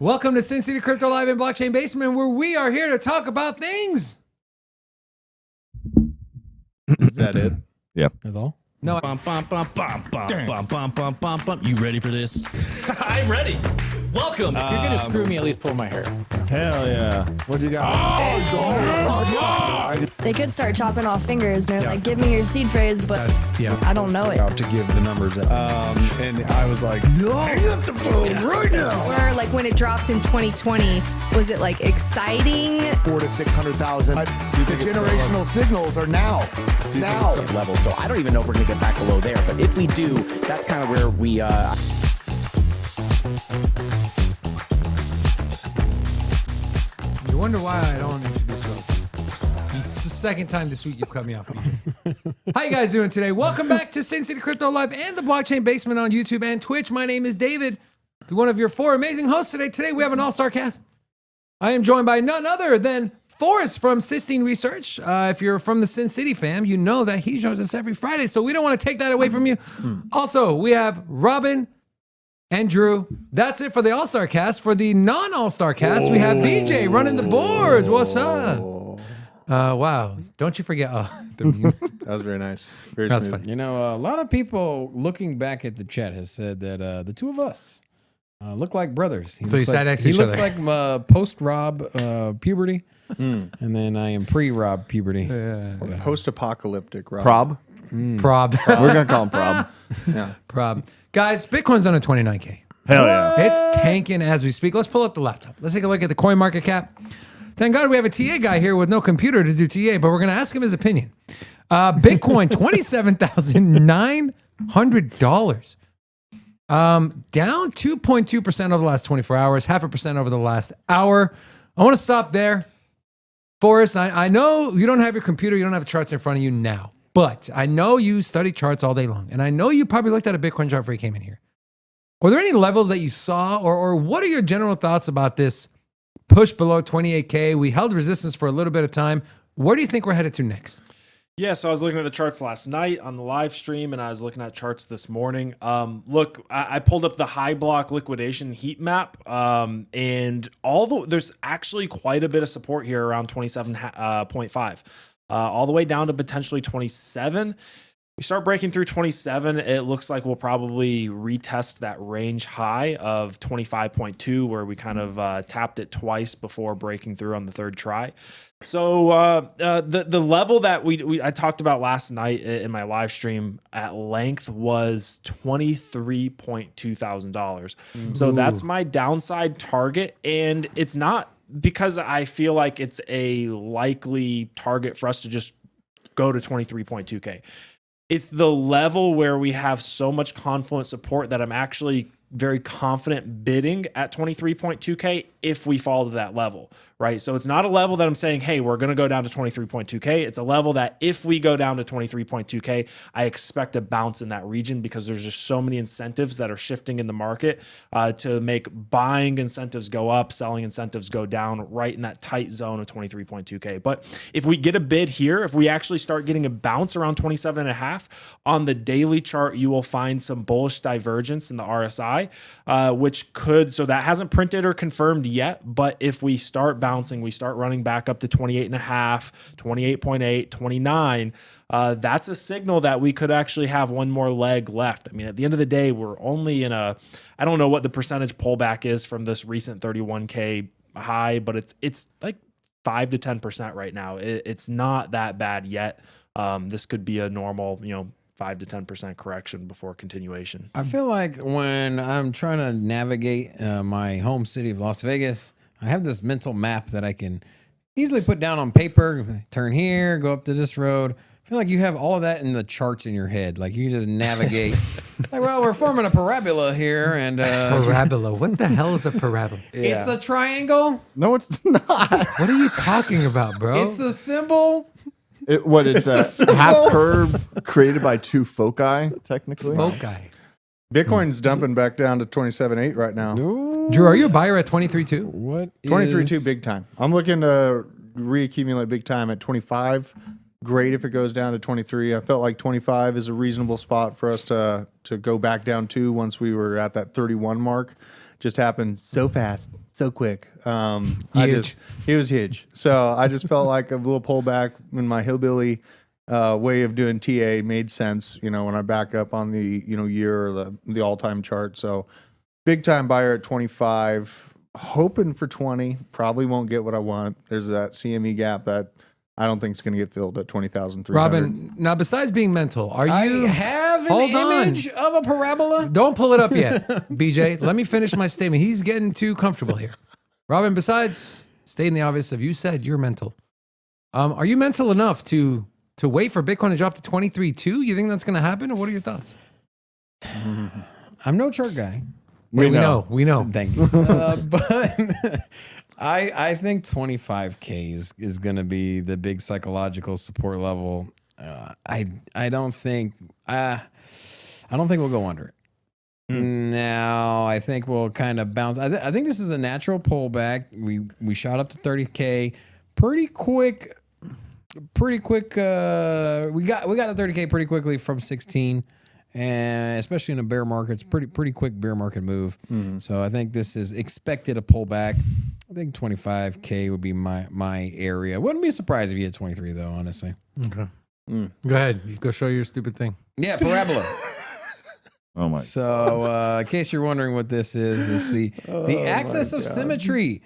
Welcome to Sin City Crypto Live and Blockchain Basement, where we are here to talk about things. Is that it? Yep. That's all? No. Bum, bum, bum, bum, bum, bum, bum, bum, bum, bum. You ready for this? I'm ready. Welcome. If you're gonna screw me, at least pull my hair. Hell yeah. What you got? They could start chopping off fingers. They're like, give me your seed phrase, but I don't know it. Out to give the numbers out. And I was like, no, hang up the phone right now. Or like when it dropped in 2020, was it like exciting? 400,000 to 600,000. The generational signals are now. Level. So I don't even know if we're gonna get back below there. But if we do, that's kind of where we. You wonder why I don't introduce you. It's the second time this week you've cut me off. How you guys doing today? Welcome back to Sin City Crypto Live and the Blockchain Basement on YouTube and Twitch. My name is David, one of your four amazing hosts today. Today we have an all-star cast. I am joined by none other than Forrest from Sistine Research. If you're from the Sin City fam, you know that he joins us every Friday, so we don't want to take that away from you. Also, we have Robin and Drew. That's it for the all-star cast. For the non-all-star cast, we have BJ running the boards. What's up? Wow. Don't you forget. That was very nice. Very That's smooth. funny. You know, a lot of people looking back at the chat has said that the two of us look like brothers. So you sat next to each other. He looks like post-Rob puberty, and then I am pre-Rob puberty. Post-apocalyptic, Rob. Prob. Prob. We're going to call him Prob. Yeah. Prob. Guys, Bitcoin's on a 29K. Hell yeah. It's tanking as we speak. Let's pull up the laptop. Let's take a look at the coin market cap. Thank God we have a TA guy here with no computer to do TA, but we're going to ask him his opinion. Bitcoin, $27,900. Down 2.2% over the last 24 hours, 0.5% over the last hour. I want to stop there. Forrest, I know you don't have your computer, you don't have the charts in front of you now, but I know you study charts all day long, and I know you probably looked at a Bitcoin chart before you came in here. Were there any levels that you saw, or what are your general thoughts about this push below 28K? We held resistance for a little bit of time. Where do you think we're headed to next? Yeah, so I was looking at the charts last night on the live stream, and I was looking at charts this morning. Look, I pulled up the high block liquidation heat map, and there's actually quite a bit of support here around 27.5, all the way down to potentially 27. We start breaking through 27, it looks like we'll probably retest that range high of 25.2, where we kind of tapped it twice before breaking through on the third try. So the level that I talked about last night in my live stream at length was $23.2 thousand. So that's my downside target, and it's not because I feel like it's a likely target for us to just go to 23.2K. It's the level where we have so much confluent support that I'm actually very confident bidding at 23.2K if we fall to that level, right? So it's not a level that I'm saying, hey, we're going to go down to 23.2K. It's a level that if we go down to 23.2K, I expect a bounce in that region because there's just so many incentives that are shifting in the market to make buying incentives go up, selling incentives go down right in that tight zone of 23.2K. But if we get a bid here, if we actually start getting a bounce around 27.5 on the daily chart, you will find some bullish divergence in the RSI. Which could, so that hasn't printed or confirmed yet, but if we start bouncing, we start running back up to 28.5, 28.8, 29, that's a signal that we could actually have one more leg left. I mean, at the end of the day, we're only in I don't know what the percentage pullback is from this recent 31K high, but it's like 5 to 10% right now. It's not that bad yet. This could be a normal, 5 to 10% correction before continuation. I feel like when I'm trying to navigate my home city of Las Vegas, I have this mental map that I can easily put down on paper. Turn here, go up to this road, feel like you have all of that in the charts in your head. Like you just navigate. Like, well, we're forming a parabola here, and Parabola. What the hell is a parabola? it's a triangle. No, it's not. What are you talking about, bro? It's a symbol. It's a half curve created by two foci, technically. Foci. Bitcoin's dumping back down to 27.8 right now. Drew, are you a buyer at 23.2? What? 23.2 big time. I'm looking to reaccumulate big time at 25. Great if it goes down to 23. I felt like 25 is a reasonable spot for us to go back down to once we were at that 31 mark. Just happened so fast, so quick. It was huge. So I just felt like a little pullback in my hillbilly way of doing TA made sense. When I back up on the year or the all-time chart. So big time buyer at 25. Hoping for 20. Probably won't get what I want. There's that CME gap that I don't think it's going to get filled at 20,300. Robin, now besides being mental, are you? I have an image of a parabola. Don't pull it up yet, BJ. Let me finish my statement. He's getting too comfortable here. Robin, besides stating the obvious of you said you're mental, are you mental enough to wait for Bitcoin to drop to 23.2? You think that's going to happen, or what are your thoughts? I'm no chart guy. We know. Thank you. But I think 25K is going to be the big psychological support level. I don't think we'll go under it. Now I think we'll kind of bounce. I think this is a natural pullback. We shot up to 30K pretty quick. We got to 30K pretty quickly from 16. And especially in a bear market, it's pretty quick bear market move. So I think this is expected a pullback. I think 25K would be my area. Wouldn't be surprised if you hit 23 though, honestly. Okay. Go ahead. You go show your stupid thing. Yeah, parabola. Oh my! So in case you're wondering what this is the axis of symmetry.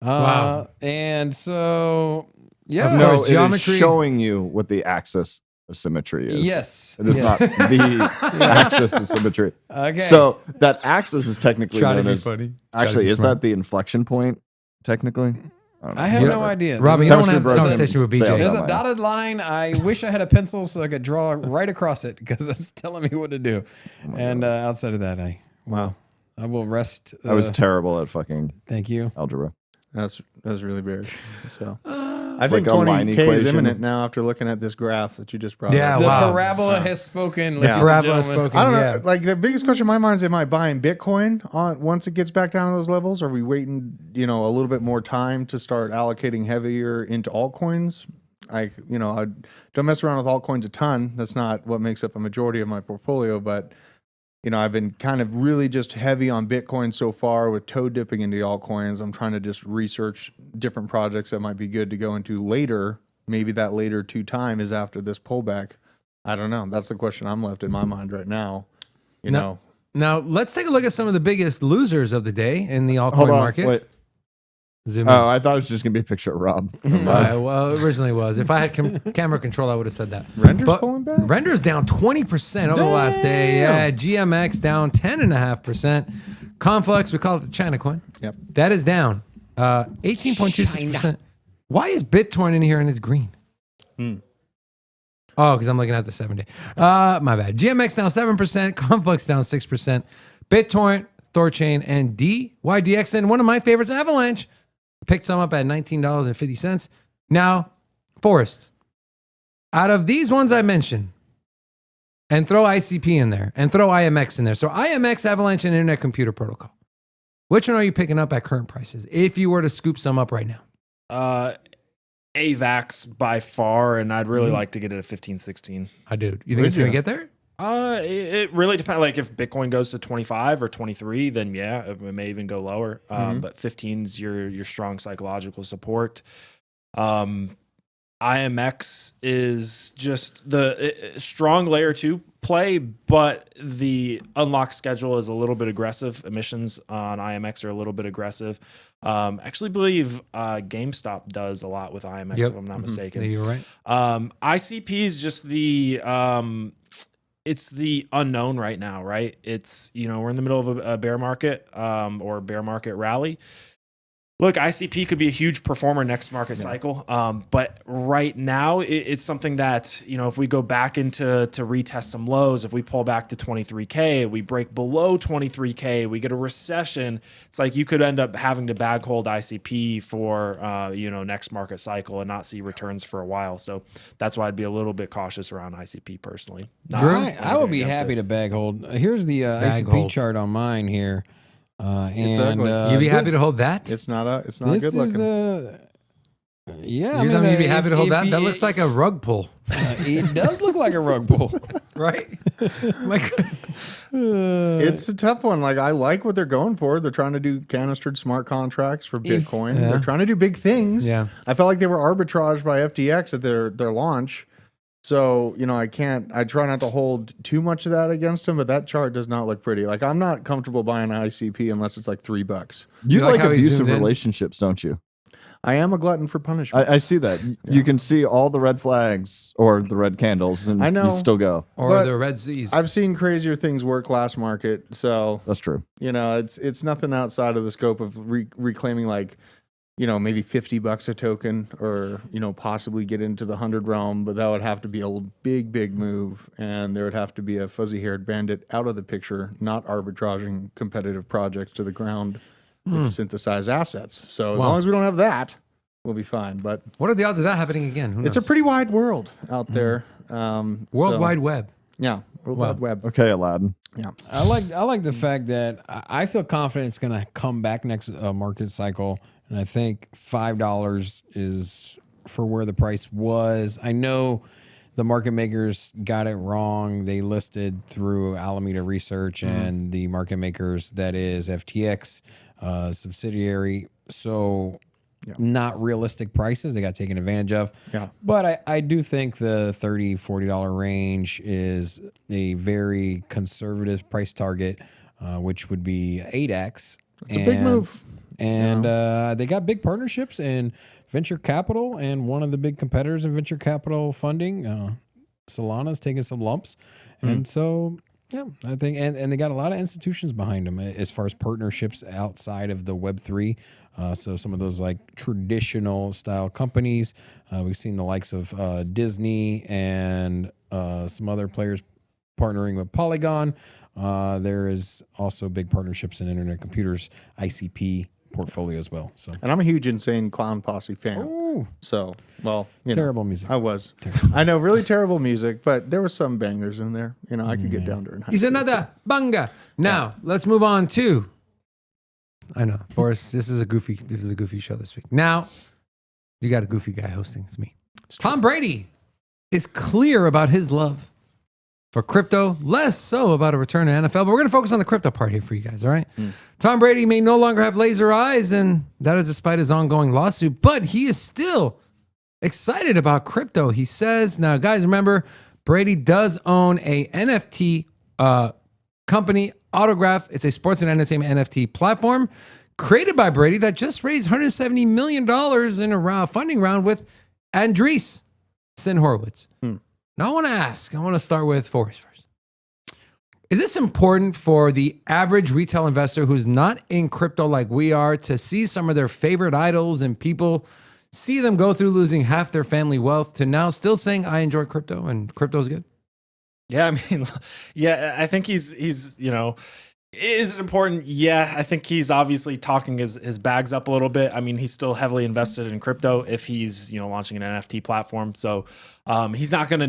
Wow. And so yeah, Of No, course, it geometry- is showing you what the axis of symmetry is. yes, It is yes. not the axis of symmetry. Okay. So that axis is technically Try to known be as. funny. Actually, be is smart. that the inflection point? Technically, don't know. I have Yeah. no idea. Robin, you That don't was want to have your this brother. conversation with Say BJ. all There's that. a dotted line. I wish I had a pencil so I could draw right across it because it's telling me what to do. And outside of that, I will rest. I was terrible at fucking Thank you. algebra. That's really weird. So I It's think like a line 20K is equation. imminent now after looking at this graph that you just brought Yeah, up. The wow. parabola has spoken. Yeah. ladies and Parabola has gentlemen. spoken. I don't know. Yeah. Like the biggest question in my mind is: am I buying Bitcoin on once it gets back down to those levels? Are we waiting, a little bit more time to start allocating heavier into altcoins? I don't mess around with altcoins a ton. That's not what makes up a majority of my portfolio. But I've been kind of really just heavy on Bitcoin so far with toe dipping into the altcoins. I'm trying to just research different projects that might be good to go into later. Maybe that later time is after this pullback. I don't know. That's the question I'm left in my mind right now. Now, let's take a look at some of the biggest losers of the day in the altcoin Hold on, market. wait. Zoom in. Oh, I thought it was just gonna be a picture of Rob. Well, it originally was. If I had camera control, I would have said that. Render's But pulling back? Render's down 20% over the last day. Yeah, GMX down 10.5%. Conflux, we call it the China coin. Yep. That is down 18.26%. Why is BitTorrent in here and it's green? Oh, because I'm looking at the 7 day. My bad. GMX down 7%. Conflux down 6%. BitTorrent, Thorchain, and DYDXN. One of my favorites, Avalanche, picked some up at $19.50. Now, Forrest, out of these ones I mentioned, and throw ICP in there, and throw IMX in there. So IMX, Avalanche, and Internet Computer Protocol. Which one are you picking up at current prices if you were to scoop some up right now? AVAX by far, and I'd really like to get it at 15, 16. I do. You think it's going to get there? It really depends. Like if Bitcoin goes to 25 or 23, then yeah, it may even go lower. But 15 is your strong psychological support. IMX is just the strong layer 2 play, but the unlock schedule is a little bit aggressive. Emissions on IMX are a little bit aggressive. Actually believe GameStop does a lot with IMX, if I'm not mistaken. Yeah, you're right. ICP is just the it's the unknown right now, right? It's we're in the middle of a bear market or bear market rally. Look, ICP could be a huge performer next market cycle, but right now it's something that, if we go back into retest some lows, if we pull back to 23K, we break below 23K, we get a recession, it's like you could end up having to bag hold ICP for, next market cycle and not see returns for a while. So that's why I'd be a little bit cautious around ICP personally. I would be happy to bag hold. Here's the ICP chart on mine here. It's ugly. You'd be happy to hold that? It's not good looking. Yeah, you'd be happy to hold that? That looks like a rug pull. It does look like a rug pull. Right? It's a tough one. Like, I like what they're going for. They're trying to do canistered smart contracts for Bitcoin. They're trying to do big things. Yeah. I felt like they were arbitraged by FTX at their launch. So, I try not to hold too much of that against them, but that chart does not look pretty. Like, I'm not comfortable buying ICP unless it's like $3. You like how he abusive zoomed in? relationships, don't you? I am a glutton for punishment. I see that. You can see all the red flags or the red candles, and I know. you still go. Or the Red Seas. I've seen crazier things work last market. So, That's true. it's nothing outside of the scope of reclaiming like, maybe $50 a token or, possibly get into the 100 realm, but that would have to be a big move. And there would have to be a fuzzy haired bandit out of the picture, not arbitraging competitive projects to the ground with synthesized assets. So as long as we don't have that, we'll be fine. But what are the odds of that happening again? Who it's a knows? pretty wide world out there. World Wide Web. Yeah. World Wide Web. Okay, Aladdin. Yeah. I like the fact that I feel confident it's going to come back next market cycle. And I think $5 is for where the price was. I know the market makers got it wrong. They listed through Alameda Research and the market makers, that is FTX subsidiary. So not realistic prices. They got taken advantage of. Yeah. But I do think the $30, $40 range is a very conservative price target, which would be 8x. It's a big move. And they got big partnerships in venture capital, and one of the big competitors in venture capital funding, Solana's taking some lumps. And so, I think, and they got a lot of institutions behind them as far as partnerships outside of the Web3. So some of those like traditional style companies, we've seen the likes of Disney and some other players partnering with Polygon. There is also big partnerships in Internet Computers, ICP portfolio as well. So, and I'm a huge Insane Clown Posse fan. Ooh. So, Terrible music. I was. I know, really terrible music, but there was some bangers in there. I could get down during high He's school. another banga. Now, let's move on to. I know, Forrest, this is a goofy show this week. Now, you got a goofy guy hosting. It's me. Tom Brady is clear about his love for crypto, less so about a return to NFL. But we're going to focus on the crypto part here for you guys, all right? Tom Brady may no longer have laser eyes, and that is despite his ongoing lawsuit, but he is still excited about crypto. He says, now, guys, remember, Brady does own a NFT company, Autograph. It's a sports and entertainment NFT platform created by Brady that just raised $170 million in a funding round with Andreessen Horowitz. Now, I want to start with Forrest first. Is this important for the average retail investor who's not in crypto like we are to see some of their favorite idols and people see them go through losing half their family wealth to now still saying, I enjoy crypto and crypto's good? Yeah, I think he's is it important? Yeah, I think he's obviously talking his bags up a little bit. I mean, he's still heavily invested in crypto if he's, launching an NFT platform. So he's not gonna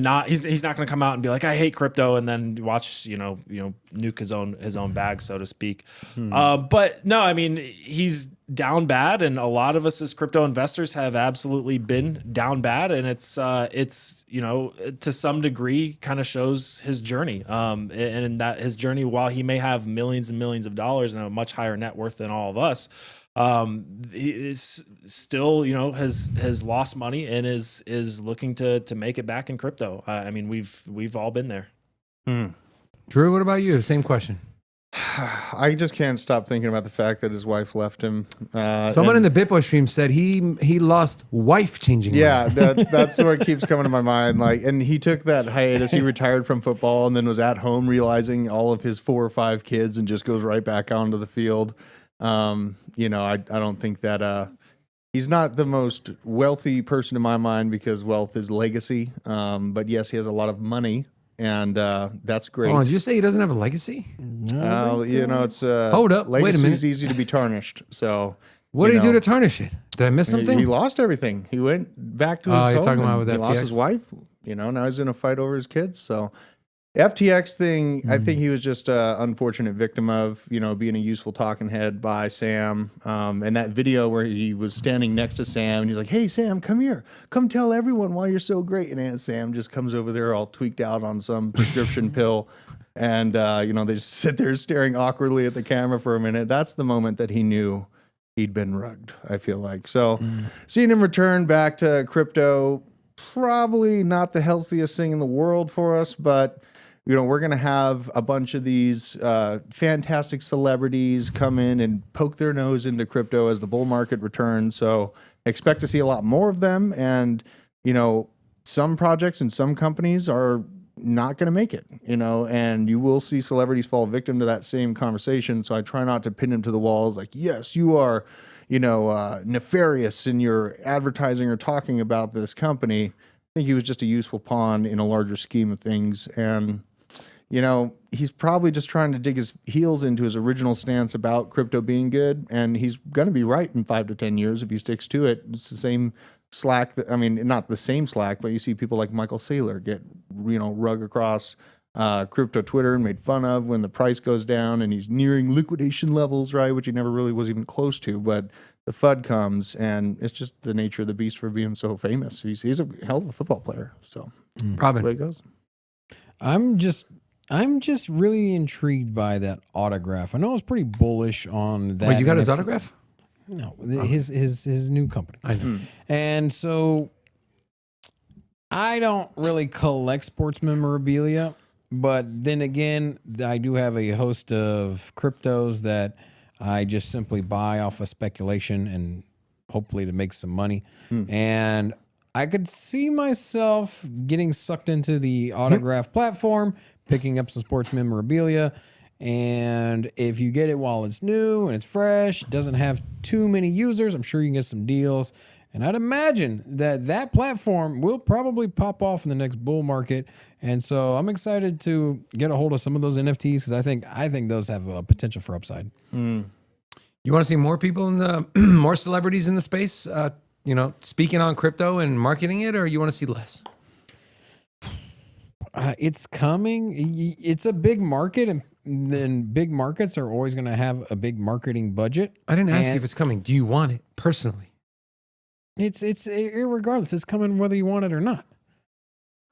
come out and be like, I hate crypto, and then watch, nuke his own bag, so to speak. But no, I mean, he's down bad, and a lot of us as crypto investors have absolutely been down bad, and it's to some degree kind of shows his journey, and that his journey, while he may have millions and millions of dollars and a much higher net worth than all of us, he is still has lost money and is looking to make it back in crypto. I mean, we've all been there. Drew, what about you? Same question. I just can't stop thinking about the fact that his wife left him. Someone in the Bitboy stream said he lost wife changing. Yeah, that's what keeps coming to my mind. Like, and he took that hiatus. He retired from football and then was at home realizing all of his 4 or 5 kids and just goes right back onto the field. I don't think that he's not the most wealthy person in my mind because wealth is legacy. But yes, he has a lot of money, and that's great. Oh, did you say he doesn't have a legacy? It's Hold up, wait a legacy minute. is easy to be tarnished. So What did he do to tarnish it? Did I miss something? he lost everything. He went back to his home. You're talking about and with he lost FTX? his wife. Now he's in a fight over his kids. So FTX thing, I think he was just an unfortunate victim of, being a useful talking head by Sam. And that video where he was standing next to Sam and he's like, "Hey, Sam, come here. Come tell everyone why you're so great." And Aunt Sam just comes over there all tweaked out on some prescription pill. And, they just sit there staring awkwardly at the camera for a minute. That's the moment that he knew he'd been rugged, I feel like. So seeing him return back to crypto, probably not the healthiest thing in the world for us, but we're going to have a bunch of these fantastic celebrities come in and poke their nose into crypto as the bull market returns. So expect to see a lot more of them. And, some projects and some companies are not going to make it, and you will see celebrities fall victim to that same conversation. So I try not to pin them to the walls like, yes, you are, nefarious in your advertising or talking about this company. I think he was just a useful pawn in a larger scheme of things. And, he's probably just trying to dig his heels into his original stance about crypto being good. And he's going to be right in 5 to 10 years if he sticks to it. It's the same slack not the same slack, but you see people like Michael Saylor get, rug across crypto Twitter and made fun of when the price goes down and he's nearing liquidation levels, right? Which he never really was even close to, but the FUD comes and it's just the nature of the beast for being so famous. He's a hell of a football player. So Robin, that's the way it goes. I'm just really intrigued by that autograph. I know I was pretty bullish on that. Wait, you got his NFT. autograph? No, his new company. I know. And so I don't really collect sports memorabilia, but then again, I do have a host of cryptos that I just simply buy off of speculation and hopefully to make some money. And I could see myself getting sucked into the autograph platform, picking up some sports memorabilia. And if you get it while it's new and it's fresh, doesn't have too many users, I'm sure you can get some deals. And I'd imagine that platform will probably pop off in the next bull market. And so I'm excited to get a hold of some of those NFTs because I think those have a potential for upside. You want to see more people in the more celebrities in the space, speaking on crypto and marketing it, or you want to see less? It's coming. It's a big market, and then big markets are always going to have a big marketing budget. I didn't ask you if it's coming. Do you want it personally? It's irregardless. It's coming whether you want it or not.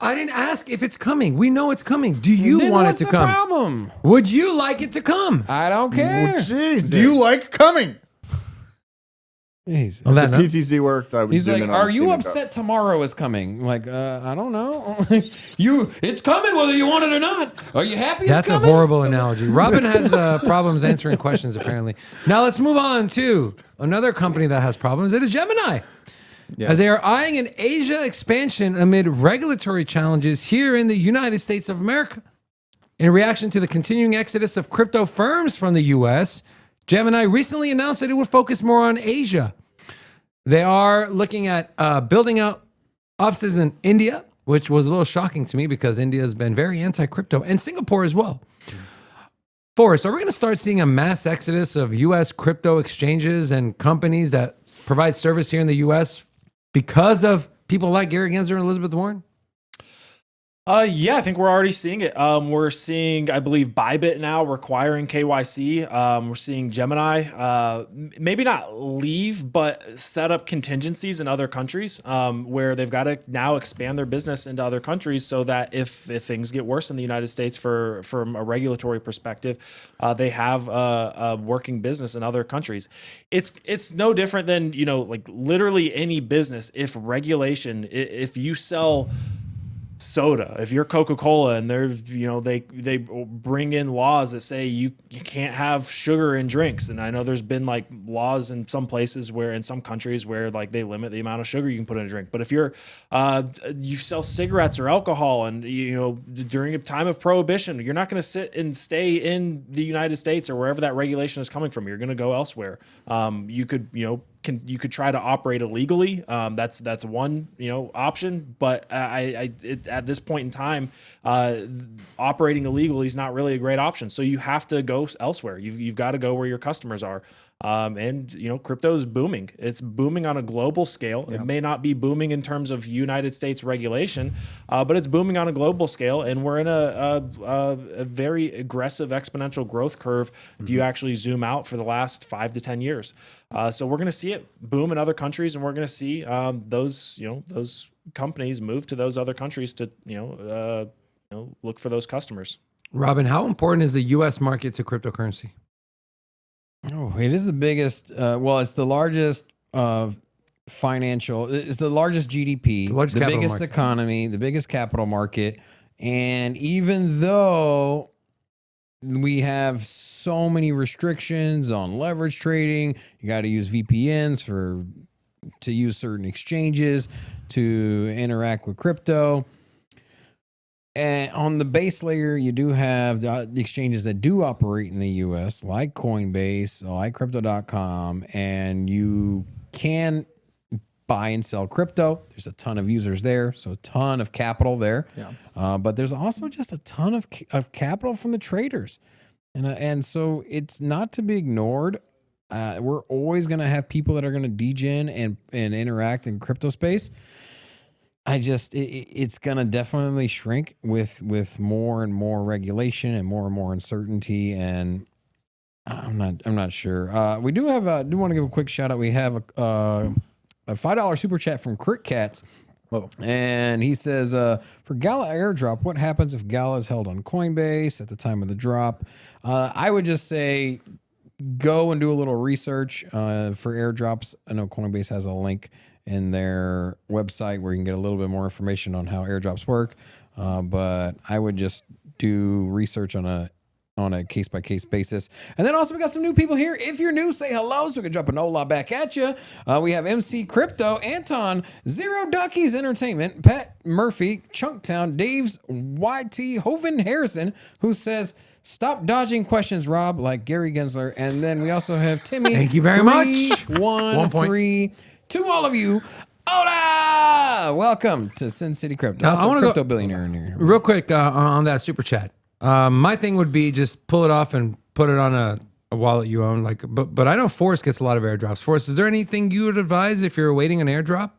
I didn't ask if it's coming. We know it's coming. Do you Then want it what's to the come? problem? Would you like it to come? I don't care. Jeez, do you like coming? Jesus. On that The note, PTZ worked. I would He's zoom like, in on "Are the you scene upset tomorrow is coming?" Like, I don't know. It's coming whether you want it or not. Are you happy? that's it's a coming? horrible analogy. Robin has problems answering questions, apparently. Now let's move on to another company that has problems. It is Gemini. As they are eyeing an Asia expansion amid regulatory challenges here in the United States of America. In reaction to the continuing exodus of crypto firms from the U.S., Gemini recently announced that it would focus more on Asia. They are looking at building out offices in India, which was a little shocking to me because India has been very anti-crypto, and Singapore as well. Forrest, are we going to start seeing a mass exodus of U.S. crypto exchanges and companies that provide service here in the U.S. because of people like Gary Gensler and Elizabeth Warren? Yeah, I think we're already seeing it. We're seeing, I believe, Bybit now requiring KYC. We're seeing Gemini, maybe not leave, but set up contingencies in other countries where they've got to now expand their business into other countries so that if things get worse in the United States from a regulatory perspective, they have a working business in other countries. It's no different than, like literally any business. If regulation, if you sell soda. If you're Coca-Cola and they're, they bring in laws that say you can't have sugar in drinks. And I know there's been like laws in some places in some countries where like they limit the amount of sugar you can put in a drink. But if you sell cigarettes or alcohol and, during a time of prohibition, you're not going to sit and stay in the United States or wherever that regulation is coming from. You're going to go elsewhere. You could, you could try to operate illegally. That's one option, but at this point in time, operating illegally is not really a great option. So you have to go elsewhere. You've got to go where your customers are. And crypto is booming. It's booming on a global scale. Yep. It may not be booming in terms of United States regulation, but it's booming on a global scale. And we're in a very aggressive exponential growth curve if you actually zoom out for the last 5 to 10 years. So we're going to see it boom in other countries, and we're going to see those companies move to those other countries to look for those customers. Robin, how important is the U.S. market to cryptocurrency? Oh, it is the biggest. It's the largest financial. It's the largest GDP, the biggest market. Economy, the biggest capital market. And even though we have so many restrictions on leverage trading, you got to use VPNs to use certain exchanges to interact with crypto. And on the base layer, you do have the exchanges that do operate in the U.S., like Coinbase, like Crypto.com, and you can buy and sell crypto. There's a ton of users there, so a ton of capital there. Yeah. But there's also just a ton of capital from the traders, and so it's not to be ignored. We're always going to have people that are going to degen and interact in crypto space. It's going to definitely shrink with more and more regulation and more uncertainty. And I'm not sure. We do want to give a quick shout out. We have a $5 super chat from Crit Cats. Oh. And he says, for Gala airdrop, what happens if Gala is held on Coinbase at the time of the drop? I would just say, go and do a little research for airdrops. I know Coinbase has a link in their website where you can get a little bit more information on how airdrops work. But I would just do research on a case-by-case basis. And then also we got some new people here. If you're new, say hello so we can drop an hola back at you. We have MC Crypto, Anton, Zero Duckies Entertainment, Pat Murphy, Chunktown, Dave's YT, Hovind Harrison, who says, stop dodging questions, Rob, like Gary Gensler. And then we also have Timmy. Thank you very much. 113. To all of you, hola! Welcome to Sin City Crypto. I want to crypto billionaire in here. Real quick on that super chat. My thing would be just pull it off and put it on a wallet you own. But I know Forrest gets a lot of airdrops. Forrest, is there anything you would advise if you're awaiting an airdrop?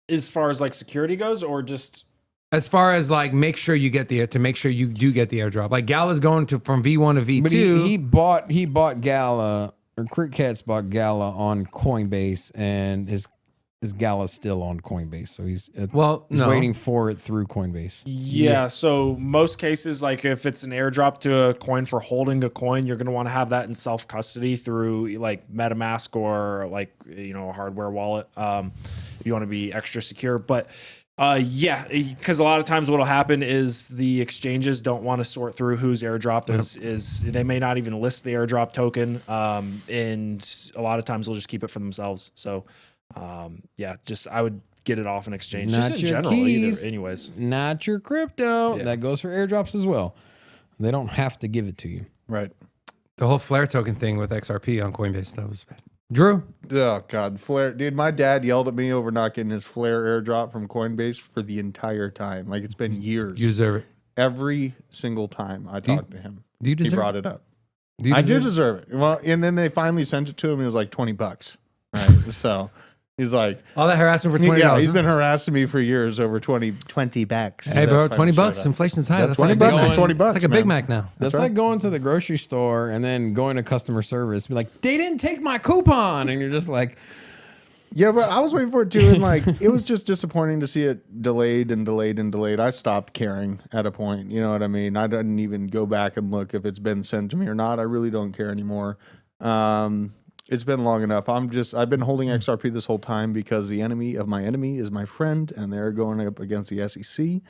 As far as like security goes, or just as far as like make sure you get to make sure you do get the airdrop. Like Gala's going from V1 to V2. But he bought Gala. Or Crit Cats bought Gala on Coinbase, and his Gala's still on Coinbase, so he's waiting for it through Coinbase. Yeah, so most cases, like if it's an airdrop to a coin for holding a coin, you're going to want to have that in self custody through like MetaMask or like a hardware wallet if you want to be extra secure. But because a lot of times what'll happen is the exchanges don't want to sort through whose airdrop is they may not even list the airdrop token, and a lot of times they'll just keep it for themselves. So I would get it off an exchange. Not just in your general keys, either, anyways. Not your crypto. Yeah. That goes for airdrops as well. They don't have to give it to you. Right. The whole Flare token thing with XRP on Coinbase, that was bad. Drew? Oh, God. Flare. Dude, my dad yelled at me over not getting his Flare airdrop from Coinbase for the entire time. Like, it's been years. You deserve it. Every single time I talked to him, he brought it up. I do deserve it. Well, and then they finally sent it to him. It was like $20. Right. So he's like, all that harassment for $20. Yeah, he's been harassing me for years over 20 bucks. Hey, bro, $20. Inflation's high. That's $20 like is $20. It's like a Big Mac now. That's like going to the grocery store and then going to customer service. Be like, they didn't take my coupon, and you're just like, yeah, but I was waiting for it too, and like it was just disappointing to see it delayed and delayed and delayed. I stopped caring at a point. You know what I mean? I didn't even go back and look if it's been sent to me or not. I really don't care anymore. It's been long enough. I've been holding XRP this whole time because the enemy of my enemy is my friend, and they're going up against the SEC.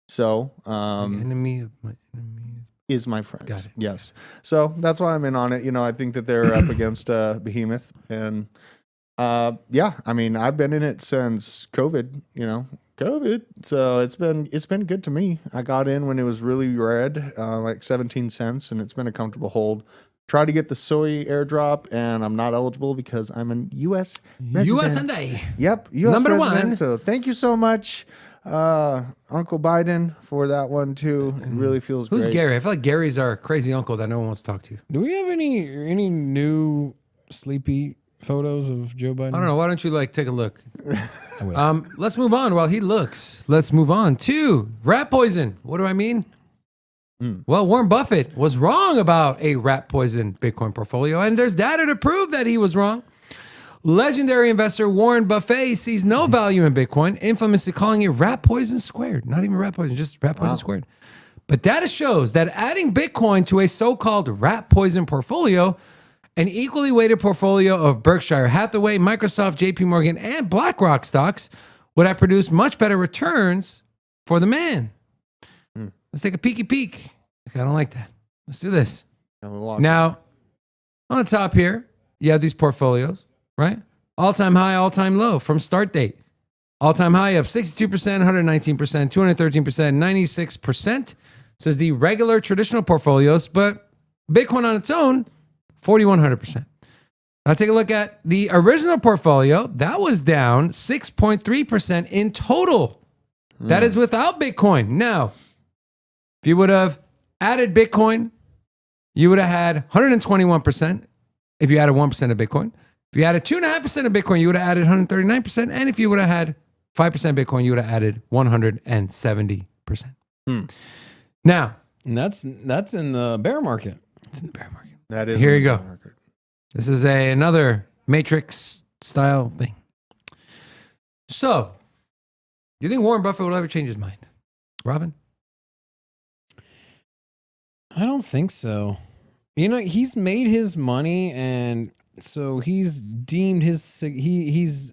So, The enemy of my enemy is my friend. Got it. Yes. So that's why I'm in on it. I think that they're up against Behemoth, and yeah, I mean, I've been in it since COVID. So it's been good to me. I got in when it was really red, like 17 cents, and it's been a comfortable hold. Tried to get the soy airdrop, and I'm not eligible because I'm a U.S. resident. USA. Yep, U.S. Number resident. one. So thank you so much, Uncle Biden, for that one too. It really feels Who's great. Gary? I feel like Gary's our crazy uncle that no one wants to talk to. Do we have any new sleepy photos of Joe Biden? I don't know. Why don't you take a look? Let's move on while he looks. Let's move on to rat poison. What do I mean? Well, Warren Buffett was wrong about a rat poison Bitcoin portfolio, and there's data to prove that he was wrong. Legendary investor Warren Buffett sees no value in Bitcoin, infamously calling it rat poison squared. Not even rat poison, just rat poison squared. But data shows that adding Bitcoin to a so-called rat poison portfolio, an equally weighted portfolio of Berkshire Hathaway, Microsoft, JP Morgan, and BlackRock stocks would have produced much better returns for the man. Let's take a peeky peek. Okay, I don't like that. Let's do this. Now, on the top here, you have these portfolios, right? All-time high, all-time low from start date. All-time high up 62%, 119%, 213%, 96%. Says the regular traditional portfolios, but Bitcoin on its own, 4,100%. Now take a look at the original portfolio. That was down 6.3% in total. That is without Bitcoin. Now, if you would have added Bitcoin, you would have had 121% if you added 1% of Bitcoin. If you added 2.5% of Bitcoin, you would have added 139%. And if you would have had 5% Bitcoin, you would have added 170%. Now, And that's in the bear market. it's in the bear market. That is Here you go. This is another Matrix style thing. So, do you think Warren Buffett will ever change his mind? Robin? I don't think so. He's made his money, and so he's deemed he's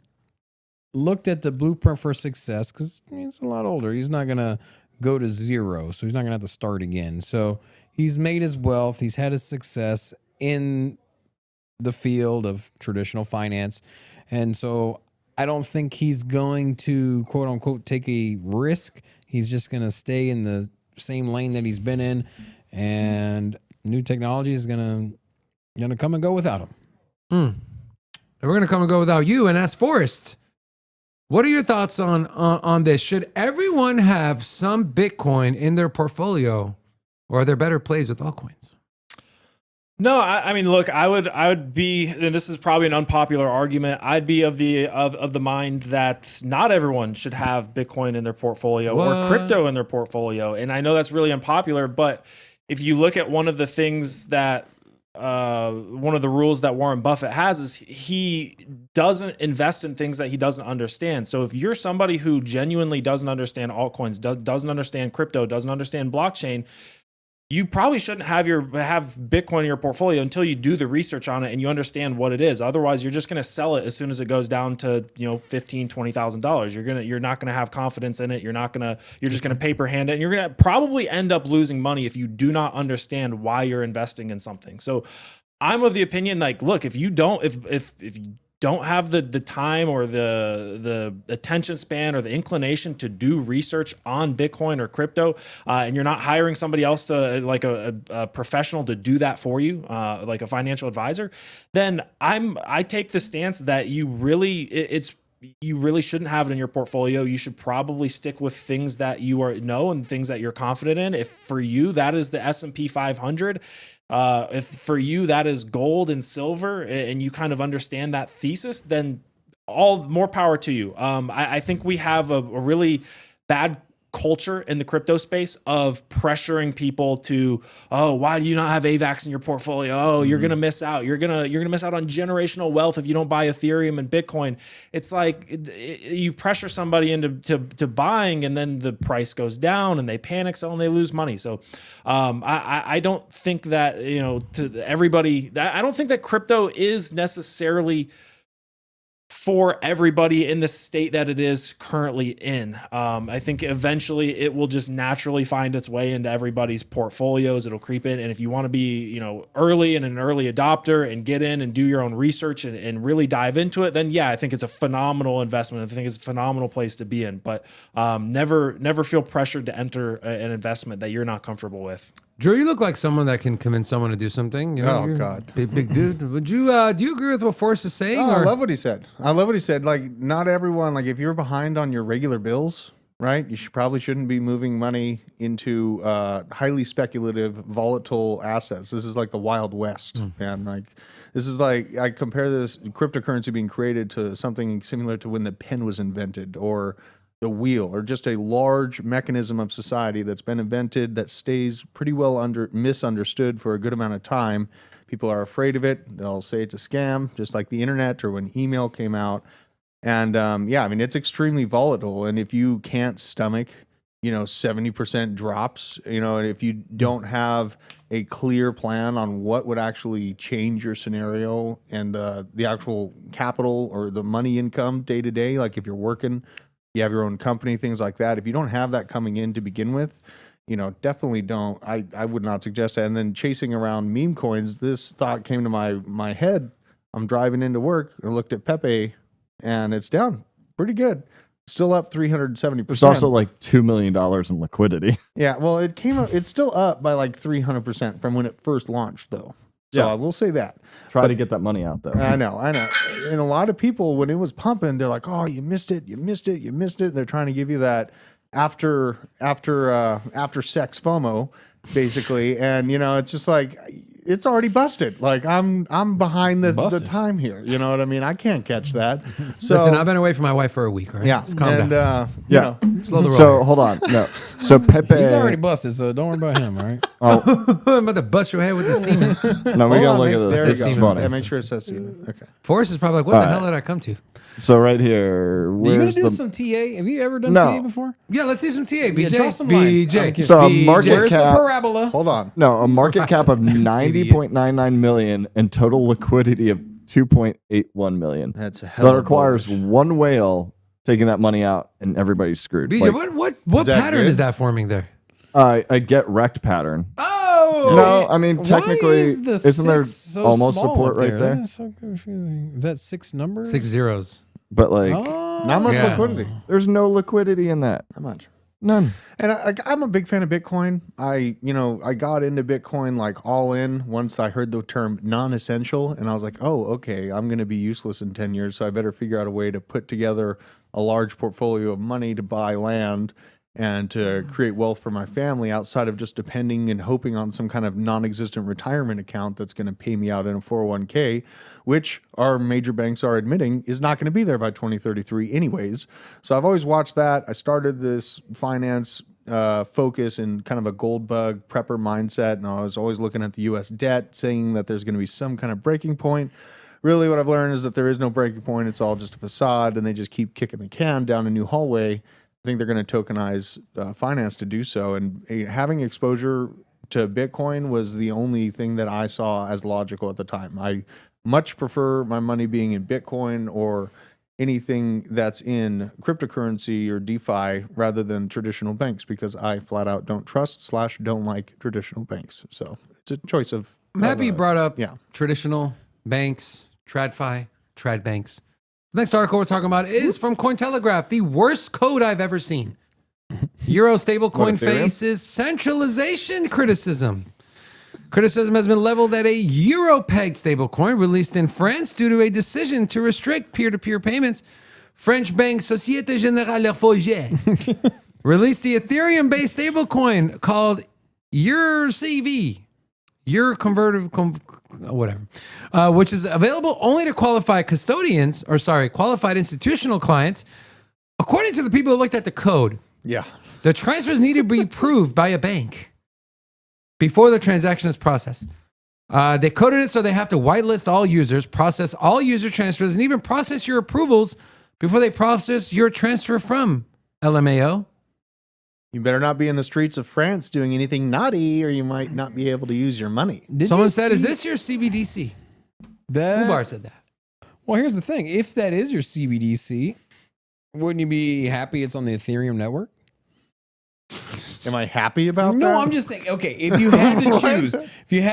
looked at the blueprint for success because he's a lot older. He's not gonna go to zero, so he's not gonna have to start again. So he's made his wealth. He's had his success in the field of traditional finance, and so I don't think he's going to quote unquote take a risk. He's just gonna stay in the same lane that he's been in. And new technology is gonna come and go without him. And we're gonna come and go without you. And as Forrest, what are your thoughts on this? Should everyone have some Bitcoin in their portfolio, or are there better plays with altcoins? No, I mean, look, I would be, and this is probably an unpopular argument. I'd be of the mind that not everyone should have Bitcoin in their portfolio or crypto in their portfolio. And I know that's really unpopular, but if you look at one of the things that one of the rules that Warren Buffett has is he doesn't invest in things that he doesn't understand. So if you're somebody who genuinely doesn't understand altcoins, doesn't understand crypto, doesn't understand blockchain, you probably shouldn't have Bitcoin in your portfolio until you do the research on it and you understand what it is. Otherwise, you're just going to sell it as soon as it goes down to $15,000, $20,000. You're not going to have confidence in it. You're just going to paper hand it, and you're going to probably end up losing money if you do not understand why you're investing in something. So, I'm of the opinion look, if you don't have the time or the attention span or the inclination to do research on Bitcoin or crypto, and you're not hiring somebody else to a professional to do that for you, like a financial advisor, then I take the stance that you really shouldn't have it in your portfolio. You should probably stick with things that you know and things that you're confident in. If for you that is the S&P 500, if for you that is gold and silver, and you kind of understand that thesis, then all more power to you. I think we have a really bad culture in the crypto space of pressuring people to, oh, why do you not have AVAX in your portfolio? Oh, you're gonna miss out. You're gonna miss out on generational wealth if you don't buy Ethereum and Bitcoin. It's like you pressure somebody into buying, and then the price goes down, and they panic sell and they lose money. So I don't think that to everybody. I don't think that crypto is necessarily for everybody in the state that it is currently in. I think eventually it will just naturally find its way into everybody's portfolios. It'll creep in. And if you want to be, early and an early adopter and get in and do your own research and really dive into it, then yeah, I think it's a phenomenal investment. I think it's a phenomenal place to be in, but never feel pressured to enter an investment that you're not comfortable with. Drew, you look like someone that can convince someone to do something. Oh, God. Big dude. Would you, do you agree with what Forrest is saying? I love what he said. Like, not everyone, like if you're behind on your regular bills, right, you probably shouldn't be moving money into highly speculative, volatile assets. This is like the Wild West, man. Like, this is like, I compare this cryptocurrency being created to something similar to when the pen was invented, or the wheel, or just a large mechanism of society that's been invented that stays pretty well misunderstood for a good amount of time. People are afraid of it. They'll say it's a scam, just like the internet or when email came out. And it's extremely volatile. And if you can't stomach, 70% drops, and if you don't have a clear plan on what would actually change your scenario and the actual capital or the money income day to day, like if you're working, you have your own company, things like that. If you don't have that coming in to begin with, definitely don't. I would not suggest that. And then chasing around meme coins, this thought came to my head. I'm driving into work and I looked at Pepe, and it's down pretty good. Still up 370%. There's also like $2 million in liquidity. Yeah, well, it's still up by like 300% from when it first launched, though. So I will say that. Try to get that money out, though. I know. And a lot of people, when it was pumping, they're like, "Oh, you missed it. They're trying to give you that after sex FOMO, basically. And it's just like, it's already busted. Like I'm behind the time here. You know what I mean? I can't catch that. So listen, I've been away from my wife for a week. Right? Yeah, Just calm down. Slow the roll. So hold on. No. So Pepe. He's already busted, so don't worry about him, all right? I'm about to bust your head with the semen. No, we gotta look at this. There This you is go. funny. Yeah, make sure it says semen. Okay. Forrest is probably like, what the hell did I come to? So right here, Are you gonna where's do the some TA? Have you ever done No. TA before? Yeah, let's see some TA. Yeah, BJ. draw some lines. BJ. So a market Where's the cap? parabola? Hold on. No, a market cap of 90.99 million and total liquidity of 2.81 million. That's a So hell that of requires bullish. one whale taking that money out, and everybody's screwed. BJ, Like, what Is that pattern good? is that forming there? a get wrecked pattern. Oh! No, I mean Why technically, is the isn't there six so almost small support up right That there? is so confusing. Is that 6 numbers? 6 zeros. But like, Oh. Not much Yeah. liquidity. there's no liquidity in that. Not much. None. And I'm a big fan of Bitcoin. I got into Bitcoin like all in once I heard the term non-essential, and I was like, oh, okay, I'm going to be useless in 10 years, so I better figure out a way to put together a large portfolio of money to buy land and to create wealth for my family outside of just depending and hoping on some kind of non-existent retirement account that's going to pay me out in a 401k, which our major banks are admitting is not going to be there by 2033 anyways. So I've always watched that. I started this finance focus in kind of a gold bug prepper mindset, and I was always looking at the U.S. debt, saying that there's going to be some kind of breaking point. Really, what I've learned is that there is no breaking point. It's all just a facade, and they just keep kicking the can down a new hallway. I think they're going to tokenize finance to do so. And having exposure to Bitcoin was the only thing that I saw as logical at the time. I much prefer my money being in Bitcoin or anything that's in cryptocurrency or DeFi rather than traditional banks, because I flat out don't trust / don't like traditional banks. So it's a choice of. I'm happy you brought up yeah. traditional banks, TradFi, trad banks. The next article we're talking about is from Cointelegraph, the worst code I've ever seen. Euro stablecoin faces centralization criticism. Criticism has been leveled at a euro-pegged stablecoin released in France due to a decision to restrict peer-to-peer payments. French bank Société Générale Forget released the Ethereum-based stablecoin called EURCV. Which is available only to qualified qualified institutional clients, according to the people who looked at the code. Yeah. The transfers need to be approved by a bank before the transaction is processed. They coded it so they have to whitelist all users, process all user transfers, and even process your approvals before they process your transfer from LMAO. You better not be in the streets of France doing anything naughty, or you might not be able to use your money. Someone said, "Is this your CBDC?" Ubar said that. Well, here's the thing: if that is your CBDC, wouldn't you be happy it's on the Ethereum network? Am I happy about that? No, I'm just saying. Okay, if you had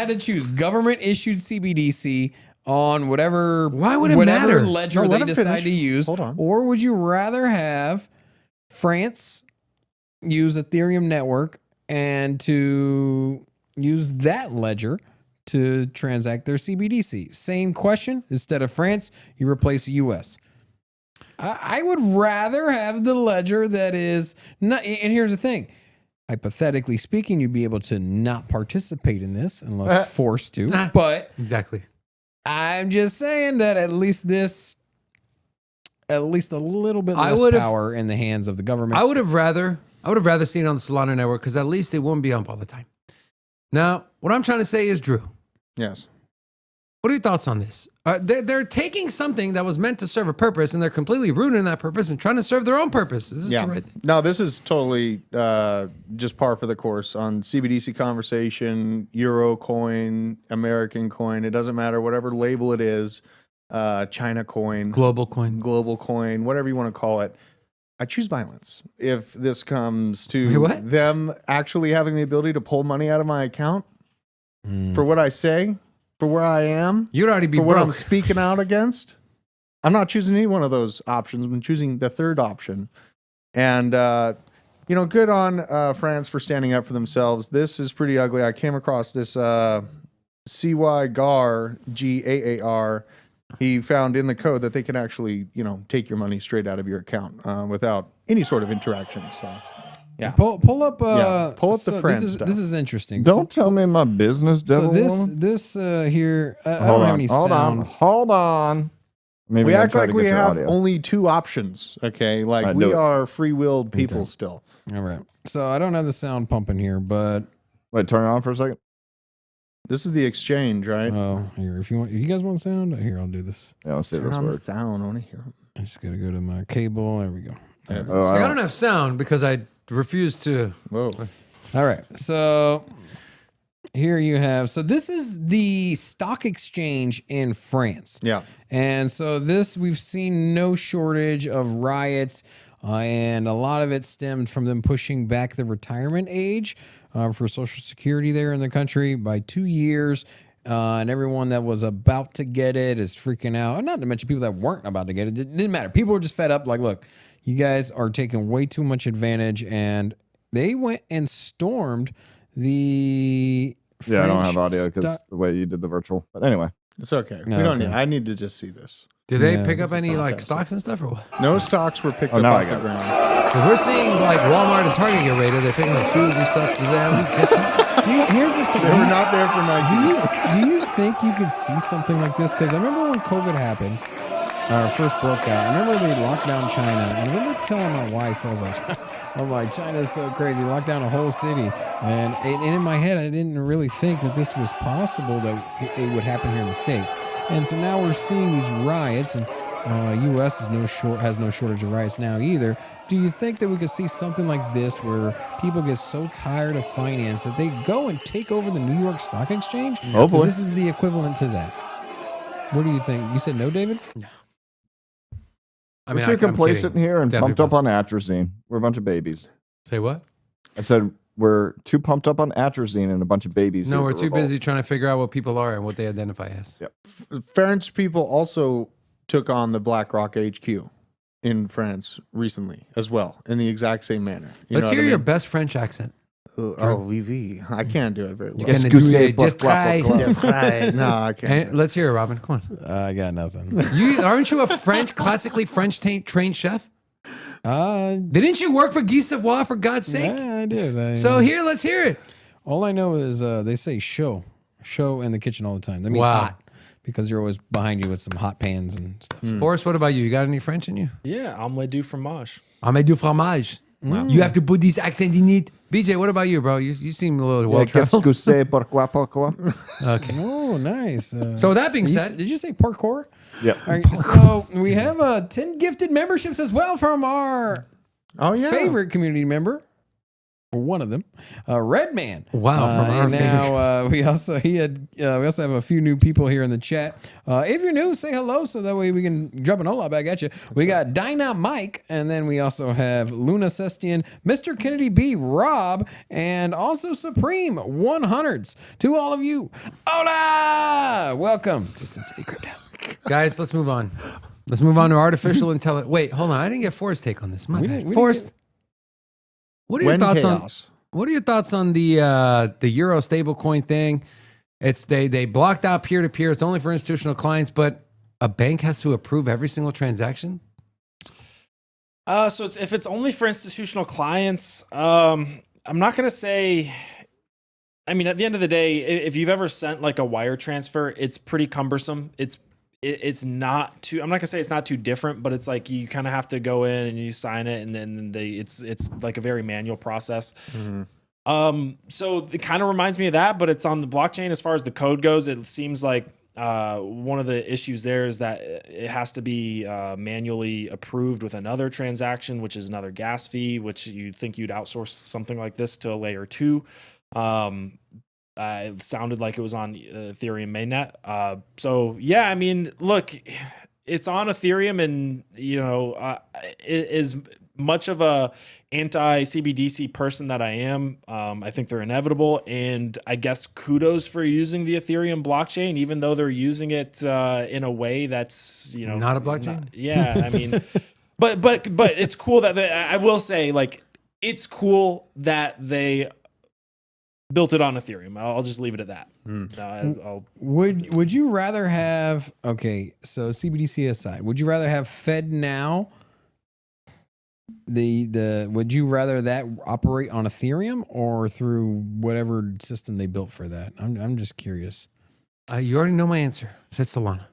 to choose, government issued CBDC on whatever matter? ledger they decide to use, or would you rather have France use Ethereum network and to use that ledger to transact their CBDC? Same question. Instead of France, you replace the US. I would rather have the ledger that is not. And here's the thing. Hypothetically speaking, you'd be able to not participate in this unless forced to. But exactly. I'm just saying that at least a little bit less power in the hands of the government. I would have rather seen it on the Solana network because at least it wouldn't be up all the time. Now, what I'm trying to say is, Drew. Yes. What are your thoughts on this? They're taking something that was meant to serve a purpose and they're completely ruining that purpose and trying to serve their own purpose. Is this the right thing? No, this is totally just par for the course on CBDC conversation, Euro coin, American coin. It doesn't matter, whatever label it is, China coin, global coin, whatever you want to call it. I choose violence. If this comes to them actually having the ability to pull money out of my account for what I say, for where I am, you'd already be for broke. what I'm speaking out against. I'm not choosing any one of those options. I'm choosing the third option. And, good on France for standing up for themselves. This is pretty ugly. I came across this CY Gar, Gaar. He found in the code that they can actually, take your money straight out of your account without any sort of interaction. So, yeah. Pull up the France stuff. This is interesting. Don't tell me my business, devil. So this here, I don't have any sound. Hold on. Maybe we act like we have audio. only two options. Okay, like we are free-willed people still. All right. So I don't have the sound pumping here, but wait, turn it on for a second. This is the exchange, right? Oh, here. If you guys want sound, here I'll do this. Yeah, I'll see Turn this on work. the sound. I want to hear them. I just gotta go to my cable. There we go. I don't have sound because I refuse to. Whoa. All right. So here you have. So this is the stock exchange in France. Yeah. And so we've seen no shortage of riots, and a lot of it stemmed from them pushing back the retirement age for Social Security there in the country by 2 years. And everyone that was about to get it is freaking out. And not to mention people that weren't about to get it. It didn't matter. People were just fed up. Like, look, you guys are taking way too much advantage. And they went and stormed the I don't have audio because the way you did the virtual. But anyway. It's okay. We don't need. I need to just see this. Did they pick up any stocks and stuff or what? No stocks were picked up off the ground. So we're seeing like Walmart and Target get raided. They're picking up shoes and stuff. Do they at least get some? Here's the thing. They were not there for my. Do you think you could see something like this? Because I remember when COVID happened, first broke out. I remember they locked down China. And I remember telling my wife, I'm like, China's so crazy. Locked down a whole city. And in my head, I didn't really think that this was possible that it would happen here in the States. And so now we're seeing these riots, and U.S. has no shortage of riots now either. Do you think that we could see something like this where people get so tired of finance that they go and take over the New York Stock Exchange? Hopefully. This is the equivalent to that. What do you think? You said no, David? No. We're too complacent here and pumped up on atrazine. We're a bunch of babies. Say what? I said we're too pumped up on atrazine and a bunch of babies. No, we're too busy trying to figure out what people are and what they identify as. Yep. French people also took on the BlackRock HQ in France recently as well, in the exact same manner. Let's hear your best French accent. Oui, oui. I can't do it very well. Just try. No, I can't. Let's hear it, Robin. Come on. I got nothing. Aren't you a classically French trained chef? Didn't you work for Guy Savoy, for God's sake? Yeah, I did. Let's hear it. All I know is they say show in the kitchen all the time. That means hot, because you're always behind you with some hot pans and stuff. Forrest, what about you? You got any French in you? Yeah, omelette du fromage. Omelette du fromage. You have to put this accent in it. BJ, what about you, bro? You seem a little well traveled. Qu'est-ce que c'est, pourquoi, pourquoi? Okay. Oh, nice. So that being said, did you say parkour? Yeah. All right, so we have 10 gifted memberships as well from our favorite community member. Or one of them, Redman. Wow! From our and now we also have a few new people here in the chat. If you're new, say hello so that way we can drop an hola back at you. We got Dyna Mike, and then we also have Luna Sestian, Mr. Kennedy B, Rob, and also Supreme 100s. To all of you, hola! Welcome to Sin City Crypto. guys, let's move on. Let's move on to artificial intelligence. Wait, hold on. I didn't get Forrest's take on this. My bad. Forrest. What are your thoughts on? What are your thoughts on the Euro stablecoin thing? It's they blocked out peer to peer. It's only for institutional clients, but a bank has to approve every single transaction. So if it's only for institutional clients, I'm not gonna say. I mean, at the end of the day, if you've ever sent like a wire transfer, it's pretty cumbersome. It's not too. I'm not gonna say it's not too different, but it's like you kind of have to go in and you sign it, and then it's like a very manual process. So it kind of reminds me of that, but it's on the blockchain. As far as the code goes, it seems like one of the issues there is that it has to be manually approved with another transaction, which is another gas fee, which you'd think you'd outsource something like this to a layer 2. It sounded like it was on Ethereum mainnet. So yeah, I mean, look, it's on Ethereum, and as much of a anti-CBDC person that I am, I think they're inevitable. And I guess kudos for using the Ethereum blockchain, even though they're using it in a way that's not a blockchain. I mean, but it's cool that I will say, like, it's cool that they built it on Ethereum. I'll just leave it at that. Would you rather have, okay, so CBDC aside, would you rather have FedNow, would you rather that operate on Ethereum or through whatever system they built for that? I'm just curious. You already know my answer. It's Solana.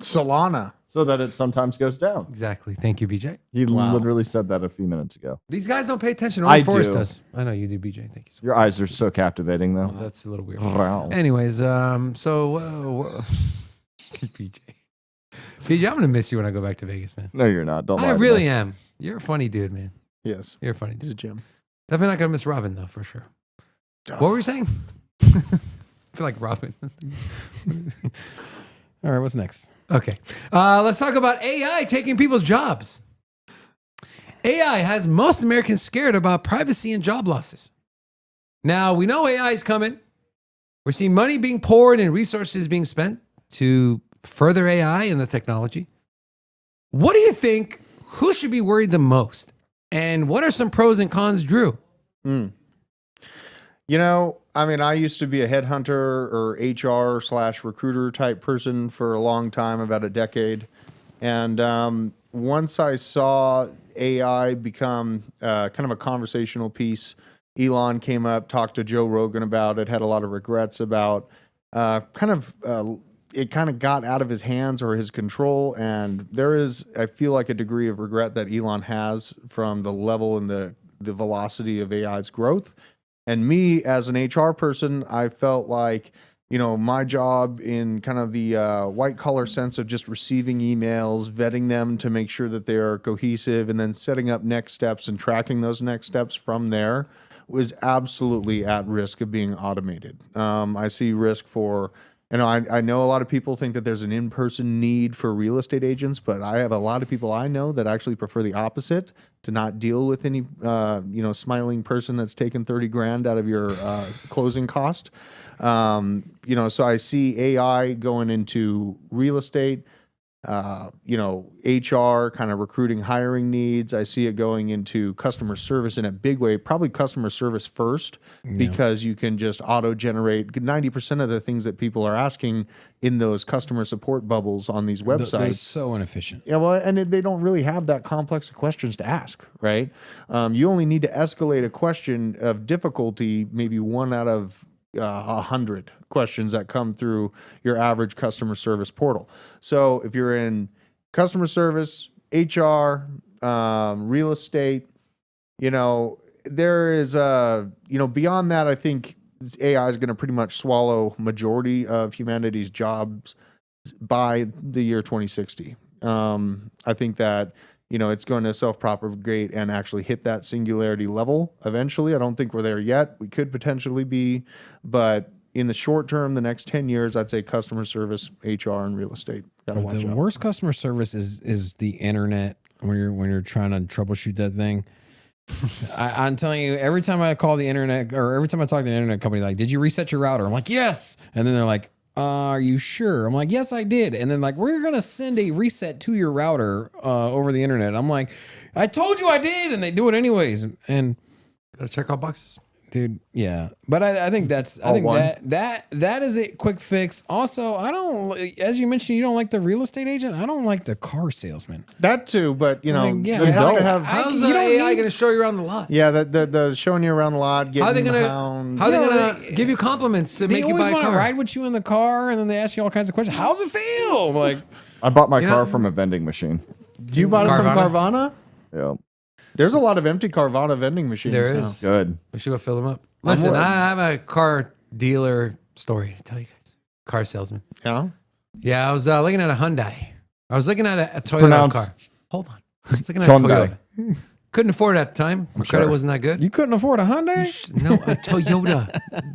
Solana. So that it sometimes goes down. Exactly. Thank you, BJ. He literally said that a few minutes ago. These guys don't pay attention. Only Forrest do. does. I know you do, BJ. Thank you so much. Your eyes are so captivating, though. That's a little weird. Wow. Anyways, BJ, I'm gonna miss you when I go back to Vegas, man. No, you're not. Don't lie. I really am. You're a funny dude, man. Yes. You're a funny dude. He's a gem. Definitely not gonna miss Robin though, for sure. What were you saying? I feel like Robin. All right, what's next? Okay. Let's talk about AI taking people's jobs. AI has most Americans scared about privacy and job losses. Now, we know AI is coming. We're seeing money being poured and resources being spent to further AI and the technology. What do you think? Who should be worried the most? And what are some pros and cons, Drew? I mean, I used to be a headhunter or HR/recruiter type person for a long time, about a decade. And once I saw AI become kind of a conversational piece, Elon came up, talked to Joe Rogan about it, had a lot of regrets about it kind of got out of his hands or his control. And there is, I feel like, a degree of regret that Elon has from the level and the velocity of AI's growth. And me, as an HR person, I felt like, my job in kind of the white collar sense of just receiving emails, vetting them to make sure that they are cohesive, and then setting up next steps and tracking those next steps from there was absolutely at risk of being automated. I see risk for, I know a lot of people think that there's an in-person need for real estate agents, but I have a lot of people I know that actually prefer the opposite, to not deal with any, smiling person that's taken 30 grand out of your closing cost. So I see AI going into real estate, HR, kind of recruiting, hiring needs. I see it going into customer service in a big way, probably customer service first, because you can just auto-generate 90% of the things that people are asking in those customer support bubbles on these websites. They're so inefficient. Yeah, well, and they don't really have that complex of questions to ask, right? You only need to escalate a question of difficulty, maybe 1 out of 100 questions that come through your average customer service portal. So if you're in customer service, HR, real estate, there is beyond that, I think AI is going to pretty much swallow majority of humanity's jobs by the year 2060. I think that it's going to self-propagate and actually hit that singularity level eventually. I don't think we're there yet. We could potentially be, but in the short term, the next 10 years, I'd say customer service, HR, and real estate. Gotta watch The out. worst customer service is the internet when you're trying to troubleshoot that thing. I'm telling you, every time I call the internet or every time I talk to the internet company, like, did you reset your router? I'm like, yes. And then they're like, are you sure? I'm like, yes, I did. And then like, we're going to send a reset to your router over the internet. I'm like, I told you I did. And they do it anyways. And Gotta check all boxes. dude, yeah. But I think that is a quick fix. Also, I don't, as you mentioned, you don't like the real estate agent. I don't like the car salesman. That too, but yeah, you I have don't- to have. How's you the don't AI need- going to show you around the lot? Yeah, the showing you around the lot, getting How are they the gonna hound. How are they gonna give you compliments to They make you always buy a want to car? ride with you in the car, and then they ask you all kinds of questions. How's it feel? I'm like, I bought my You know- car from a vending machine. Do you buy it from Carvana? Yeah, There's a lot of empty Carvana vending machines. There now. is. good. We should go fill them up. Listen, I have a car dealer story to tell you guys. Car salesman. Yeah. Yeah, I was looking at a Hyundai. I was looking at a Toyota Pronounce- car. Hold on. I was looking at a Hyundai. Toyota. Couldn't afford it at the time. My credit sure. wasn't that good. you couldn't afford a Hyundai? No, a Toyota.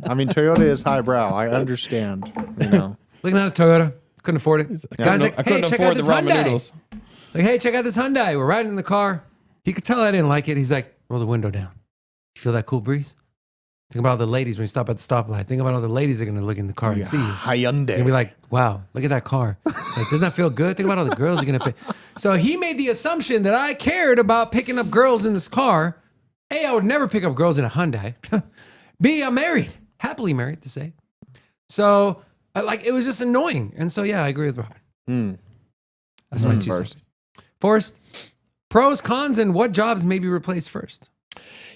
I mean, Toyota is highbrow. I understand. Looking at a Toyota. Couldn't afford it. Guys like, I couldn't hey, check afford out the this ramen Hyundai. noodles. Like, hey, check out this Hyundai. We're riding in the car. He could tell I didn't like it. He's like, roll the window down. You feel that cool breeze? Think about all the ladies when you stop at the stoplight. Think about all the ladies that are going to look in the car and see you. You're Hyundai. going to be like, wow, look at that car. Like, doesn't that feel good? Think about all the girls you're going to pick. So he made the assumption that I cared about picking up girls in this car. A, I would never pick up girls in a Hyundai. B, I'm married. Happily married, to say. So, it was just annoying. And so, yeah, I agree with Robin. That's my 2 cents. Forrest, pros, cons, and what jobs may be replaced first?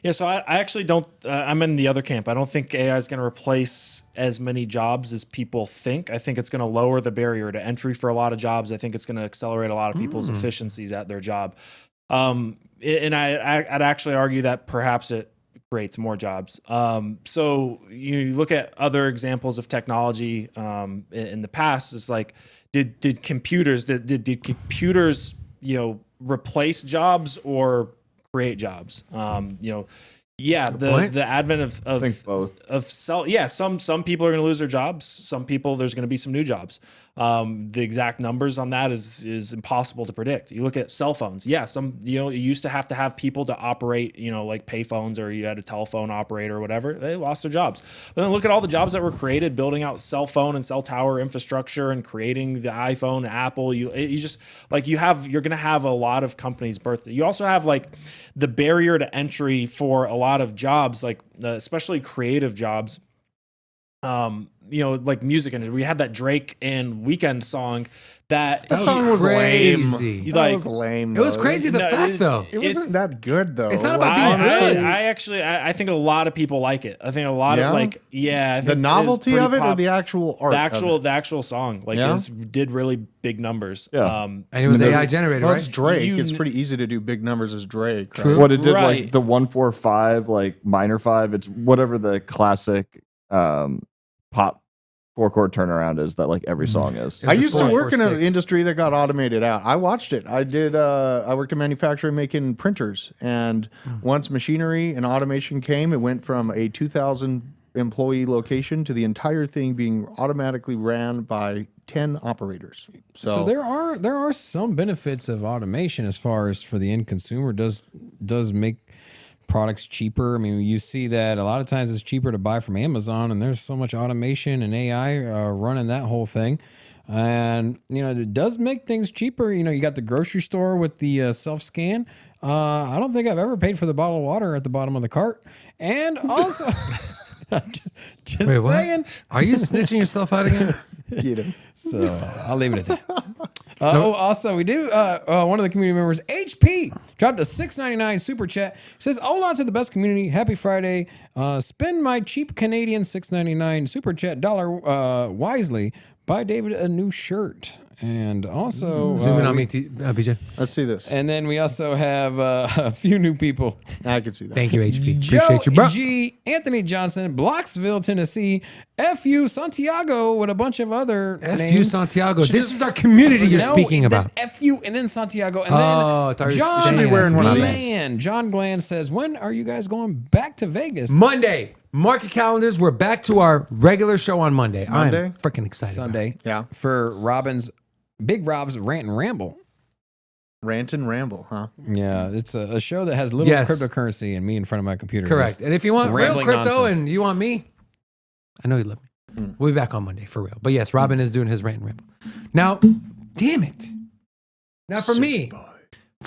Yeah, so I actually don't. I'm in the other camp. I don't think AI is going to replace as many jobs as people think. I think it's going to lower the barrier to entry for a lot of jobs. I think it's going to accelerate a lot of people's efficiencies at their job. And I'd actually argue that perhaps it creates more jobs. So you look at other examples of technology in the past. It's like, did computers replace jobs or create jobs? The advent I think both. Some people are going to lose their jobs. Some people, there's going to be some new jobs. The exact numbers on that is impossible to predict. You look at cell phones. Yeah, you used to have people to operate, like pay phones, or you had a telephone operator or whatever. They lost their jobs. But then look at all the jobs that were created building out cell phone and cell tower infrastructure and creating the iPhone, Apple. You're going to have a lot of companies birth. You also have like the barrier to entry for a lot of jobs, like especially creative jobs. Like music industry. We had that Drake and Weeknd song. That song was lame. crazy. That was lame. It was though. crazy. The fact, though. It wasn't that good though. It's not about being good. I think a lot of people like it. I think a lot of I think the novelty it's of it pretty or the actual art. the actual song did really big numbers. Yeah. And it was AI generated, Well, right? it's Drake. It's pretty easy to do big numbers as Drake. True. Right? What it did, Right. like the 145, like minor 5. It's whatever the classic pop 4-chord turnaround is that like every song is. I used to Four, work in an 4-6. industry that got automated out. I watched it. I did. I worked in manufacturing making printers, and once machinery and automation came, it went from a 2,000 employee location to the entire thing being automatically ran by 10 operators. So there are some benefits of automation as far as for the end consumer. Does make products cheaper. I mean, you see that a lot of times it's cheaper to buy from Amazon, and there's so much automation and AI running that whole thing. And, it does make things cheaper. You got the grocery store with the self-scan. I don't think I've ever paid for the bottle of water at the bottom of the cart. And also, just Wait, what? saying. Are you snitching yourself out again? Get him. So I'll leave it at that. Also, we do. One of the community members, HP, dropped a $6.99 super chat. Says, "Hold on to the best community. Happy Friday. Spend my cheap Canadian $6.99 super chat dollar wisely. Buy David a new shirt." And also, Zoom in on me, BJ. Let's see this. and then we also have a few new people. I can see that. Thank you, HP. Joe Appreciate you, bro. G, Anthony Johnson, Blocksville, Tennessee, FU Santiago with a bunch of other FU names. Santiago. This is our community you're speaking then about. FU and then Santiago. And Oh, I thought then you were John saying wearing one of these. Glenn. John Glenn says, when are you guys going back to Vegas? Monday. Mark your calendars. We're back to our regular show on Monday. Monday? I'm freaking excited. Sunday. Yeah. For Big Rob's Rant and Ramble. Rant and ramble, huh? Yeah, it's a show that has little Yes. cryptocurrency and me in front of my computer. Correct. And if you want real rambling crypto nonsense. and you want me, I know you love me. We'll be back on Monday for real. But yes, Robin is doing his rant and ramble. Now, damn it. Now for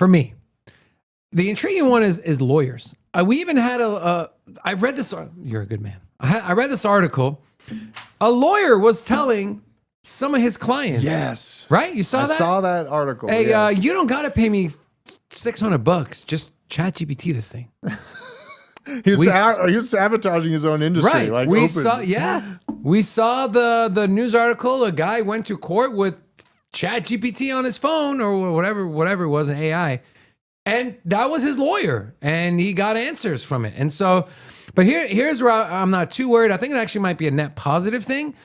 me, the intriguing one is lawyers. We even had I read this. You're a good man. I read this article. A lawyer was telling some of his clients. Yes. Right? You saw I that? saw that article. Hey, yeah. you don't got to pay me $600. Just chat GPT this thing. he was sabotaging his own industry. Right. Like we open. saw, yeah. We saw the news article. A guy went to court with Chat GPT on his phone or whatever it was, an AI. And that was his lawyer. And he got answers from it. And so, but here's where I'm not too worried. I think it actually might be a net positive thing.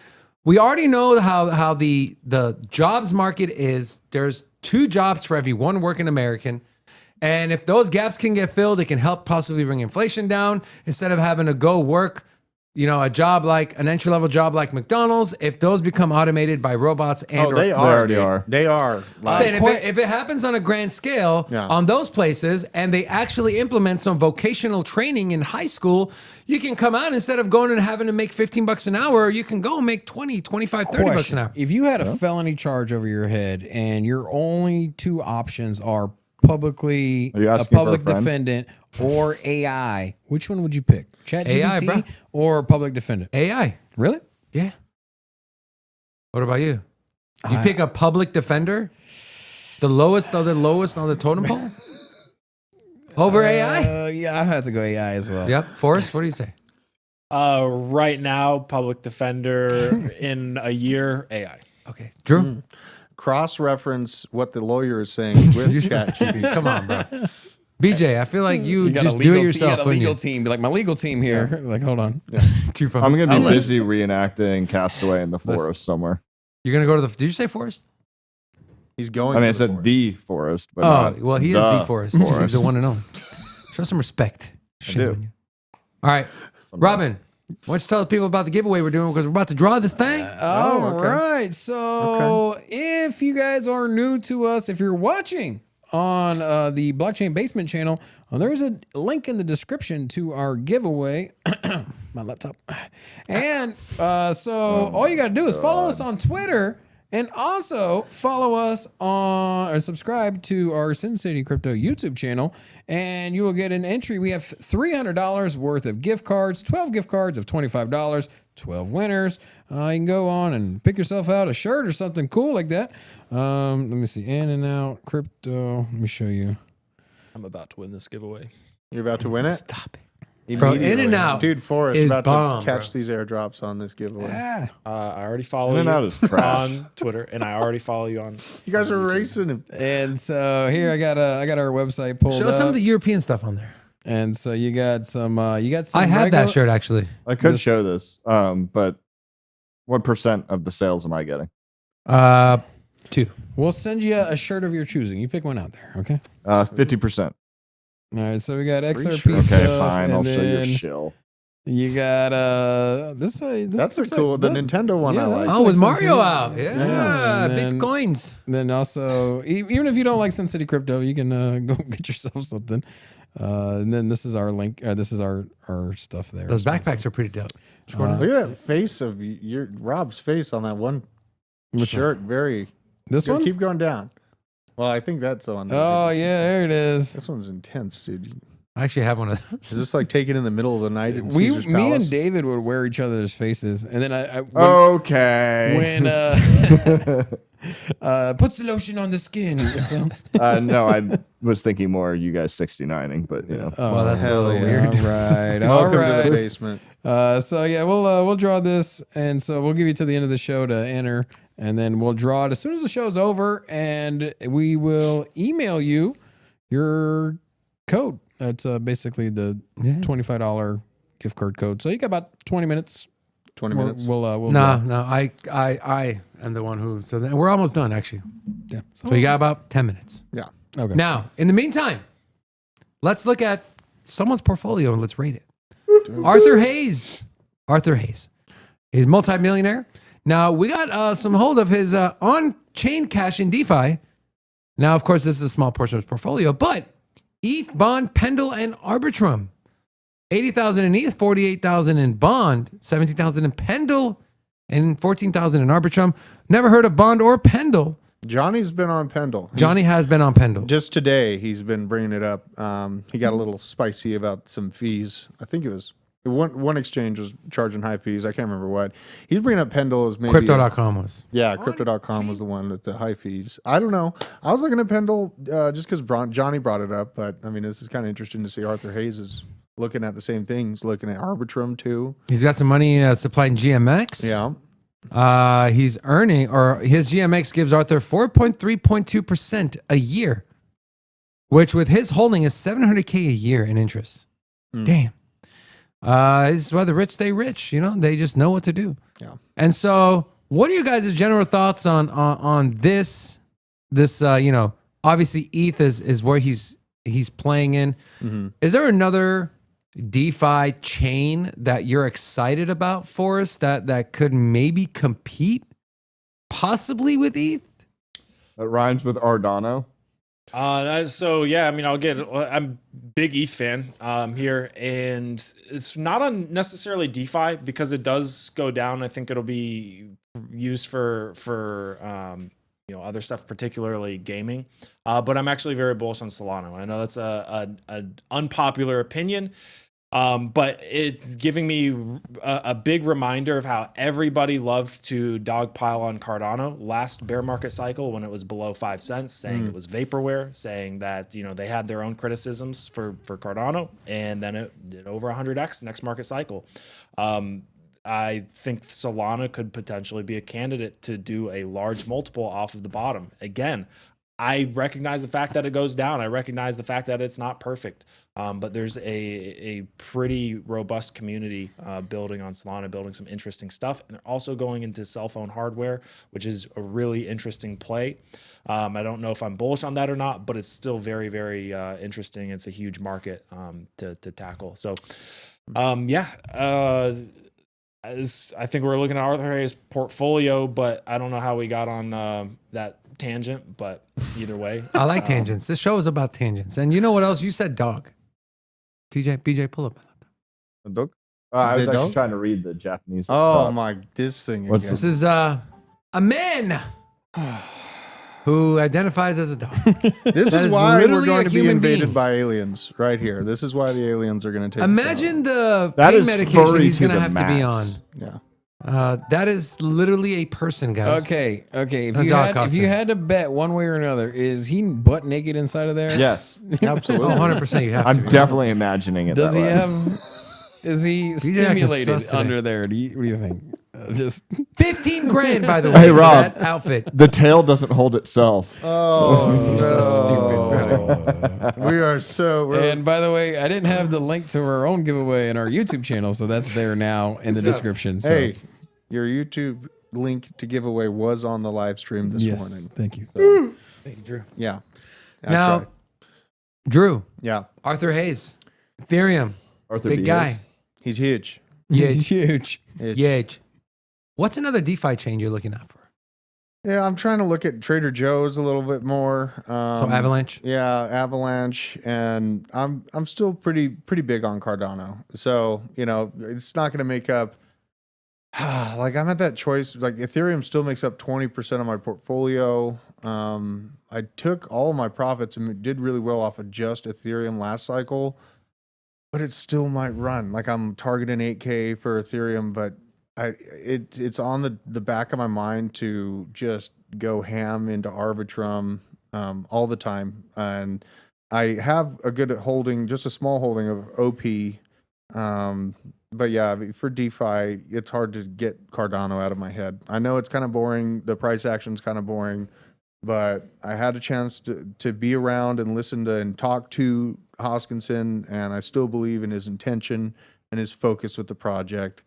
We already know how the jobs market is. There's 2 jobs for every 1 working American. And if those gaps can get filled, it can help possibly bring inflation down instead of having to go work, a job like an entry-level job like McDonald's. If those become automated by robots and they already are. They are. I'm saying if it happens on a grand scale on those places and they actually implement some vocational training in high school, you can come out instead of going and having to make $15 an hour, you can go and make 20, 25, $30 an hour. If you had a felony charge over your head and your only 2 options are publicly Are you a asking for a public friend? defendant or AI, which one would you pick? AI, bro. ChatGPT or public defendant? AI. Really? Yeah. What about you? You pick a public defender? The lowest on the totem pole? Over AI? Yeah, I have to go AI as well. Yep. Forrest, what do you say? Right now, public defender. In a year, AI. Okay. Drew? Cross-reference what the lawyer is saying with ChatGPT. Come on, bro. BJ, I feel like you got just a do legal it yourself. You got a legal team. Be like, my legal team here. Like, hold on. Two phones. I'm gonna be busy reenacting Castaway in the forest somewhere. You're gonna go to the. Did you say Forrest? He's going. I mean, I to the said forest. the forest, but Oh, not well, he is the Forrest. He's the one and only. Show some respect. Shame do. on you. All right, Robin. Why don't you tell the people about the giveaway we're doing because we're about to draw this thing? All right. So if you guys are new to us, if you're watching on the Blockchain Basement channel, there's a link in the description to our giveaway. My laptop. And so all you got to do is follow us on Twitter and also follow us on or subscribe to our Sin City Crypto YouTube channel, and you will get an entry. We have $300 worth of gift cards, 12 gift cards of $25, 12 winners. You can go on and pick yourself out a shirt or something cool like that. Let me see. In and out crypto. Let me show you. I'm about to win this giveaway. You're about to win it? Stop it. Bro, In and Out Dude, Forrest is about bomb, to catch bro. these airdrops on this giveaway. Ah. I already follow In and Out you is trash. on Twitter, and I already follow you on. You guys on are YouTube. racing him. And so here I got our website pulled Show up. some of the European stuff on there. And so you got some I have that regular- shirt actually. I could This- show this, but what % of the sales am I getting? 2. We'll send you a shirt of your choosing. You pick one out there, okay? 50%. All right, so we got XRP shirt. stuff. Okay, fine. and I'll show you a then shill. You got this. That's a looks cool. Like, the that- Nintendo one yeah, I that like. looks Oh, with something Mario for you. out. Yeah. And then- Bitcoins. Then also, even if you don't like Sin City Crypto, you can go get yourself something. And then this is our link. This is our stuff there. Those backpacks are pretty dope. Look at that face of your Rob's face on that one Which shirt. Very. This Go- one? Keep going down. Well, I think that's on. Oh yeah, there it is. This one's intense, dude. I actually have one of those. Is this like taken in the middle of the night at Me Caesar's Palace? and David would wear each other's faces, and then Okay. when puts the lotion on the skin. So. No, I was thinking more you guys 69ing, but you know. Oh, Well, that's a hell little yeah. weird. All right, all Welcome to right. the basement. So yeah, we'll draw this, and so we'll give you to the end of the show to enter, and then we'll draw it as soon as the show's over, and we will email you your code. That's basically the $25 gift card code. So you got about 20 minutes. 20 minutes. We'll No, draw. no, I am the one who. So then we're almost done, actually. Yeah. So you got about 10 minutes. Yeah. Okay. Now, in the meantime, let's look at someone's portfolio and let's rate it. Arthur Hayes. Arthur Hayes. He's a multimillionaire. Now, we got some hold of his on-chain cash in DeFi. Now, of course, this is a small portion of his portfolio, but ETH, Bond, Pendle, and Arbitrum. 80,000 in ETH, 48,000 in Bond, 17,000 in Pendle, and 14,000 in Arbitrum. Never heard of Bond or Pendle. Johnny's been on Pendle. Johnny has been on Pendle. Just today, he's been bringing it up. He got a little spicy about some fees. I think it was one exchange was charging high fees. I can't remember what. He's bringing up Pendle as maybe Crypto.com was. Yeah, Crypto.com was the one with the high fees. I don't know. I was looking at Pendle just because Johnny brought it up, but I mean, this is kind of interesting to see Arthur Hayes is looking at the same things, looking at Arbitrum too. He's got some money supplying GMX. Yeah. He's earning, or his GMX gives Arthur 4.3.2% a year, which with his holding is $700K a year in interest. Damn. This is why the rich stay rich. You know, they just know what to do. Yeah. And so, what are you guys' general thoughts on this? You know, obviously ETH is where he's playing in. Mm-hmm. Is there another DeFi chain that you're excited about for us that could maybe compete possibly with ETH? That rhymes with Ardano. So yeah, I mean, I'm big ETH fan here, and it's not on necessarily DeFi because it does go down. I think it'll be used for you know, other stuff, particularly gaming. But I'm actually very bullish on Solana. I know that's an unpopular opinion, but it's giving me a big reminder of how everybody loved to dogpile on Cardano last bear market cycle when it was below 5 cents, saying it was vaporware, saying that, you know, they had their own criticisms for Cardano, and then it did over 100x next market cycle. I think Solana could potentially be a candidate to do a large multiple off of the bottom. Again, I recognize the fact that it goes down. I recognize the fact that it's not perfect. But there's a pretty robust community building on Solana, building some interesting stuff. And they're also going into cell phone hardware, which is a really interesting play. I don't know if I'm bullish on that or not, but it's still very, very interesting. It's a huge market to tackle. So, I think we're looking at Arthur Hayes' portfolio, but I don't know how we got on that tangent, but either way. I like tangents. This show is about tangents. And you know what else? You said dog. BJ, pull up. A dog? I was Is it actually dog? trying to read the Japanese. Oh my, this thing. What's again. This is a man who identifies as a dog. This That is is why we're literally going a to be human invaded being. by aliens right here. This is why the aliens are going to take us Imagine the That pain is medication furry he's to going to the have to be on. max. out. Yeah. That is literally a person, guys. Okay. If A you dog had costume. to bet one way or another, is he butt naked inside of there? Yes. Absolutely. Oh, 100% you have I'm to. definitely imagining it. Does that he way. have? Is he acting stimulated sus today. under there? What do you think? Just 15 grand, by the way, Hey, for Rob. that outfit. The tail doesn't hold itself. Oh, so we are so. We're, And by the way, I didn't have the link to our own giveaway in our YouTube channel, so that's there now in the description. So. hey, your YouTube link to giveaway was on the live stream this yes, morning. thank you. Thank you, Drew. Yeah. That's Now, right. Drew, Yeah, Arthur Hayes, Ethereum, Arthur big B. guy. he's huge. He's huge. Huge. What's another DeFi chain you're looking out for? Yeah, I'm trying to look at Trader Joe's a little bit more. So Avalanche? Yeah, Avalanche, and I'm still pretty big on Cardano. So you know, it's not going to make up. Like I'm at that choice. Like Ethereum still makes up 20% of my portfolio. I took all of my profits and did really well off of just Ethereum last cycle. but it still might run. Like I'm targeting 8K for Ethereum, but it's on the back of my mind to just go ham into Arbitrum all the time. And I have a good holding, just a small holding of OP. But yeah, for DeFi, it's hard to get Cardano out of my head. I know it's kind of boring. The price action's kind of boring, but I had a chance to be around and listen to and talk to Hoskinson, and I still believe in his intention and his focus with the project.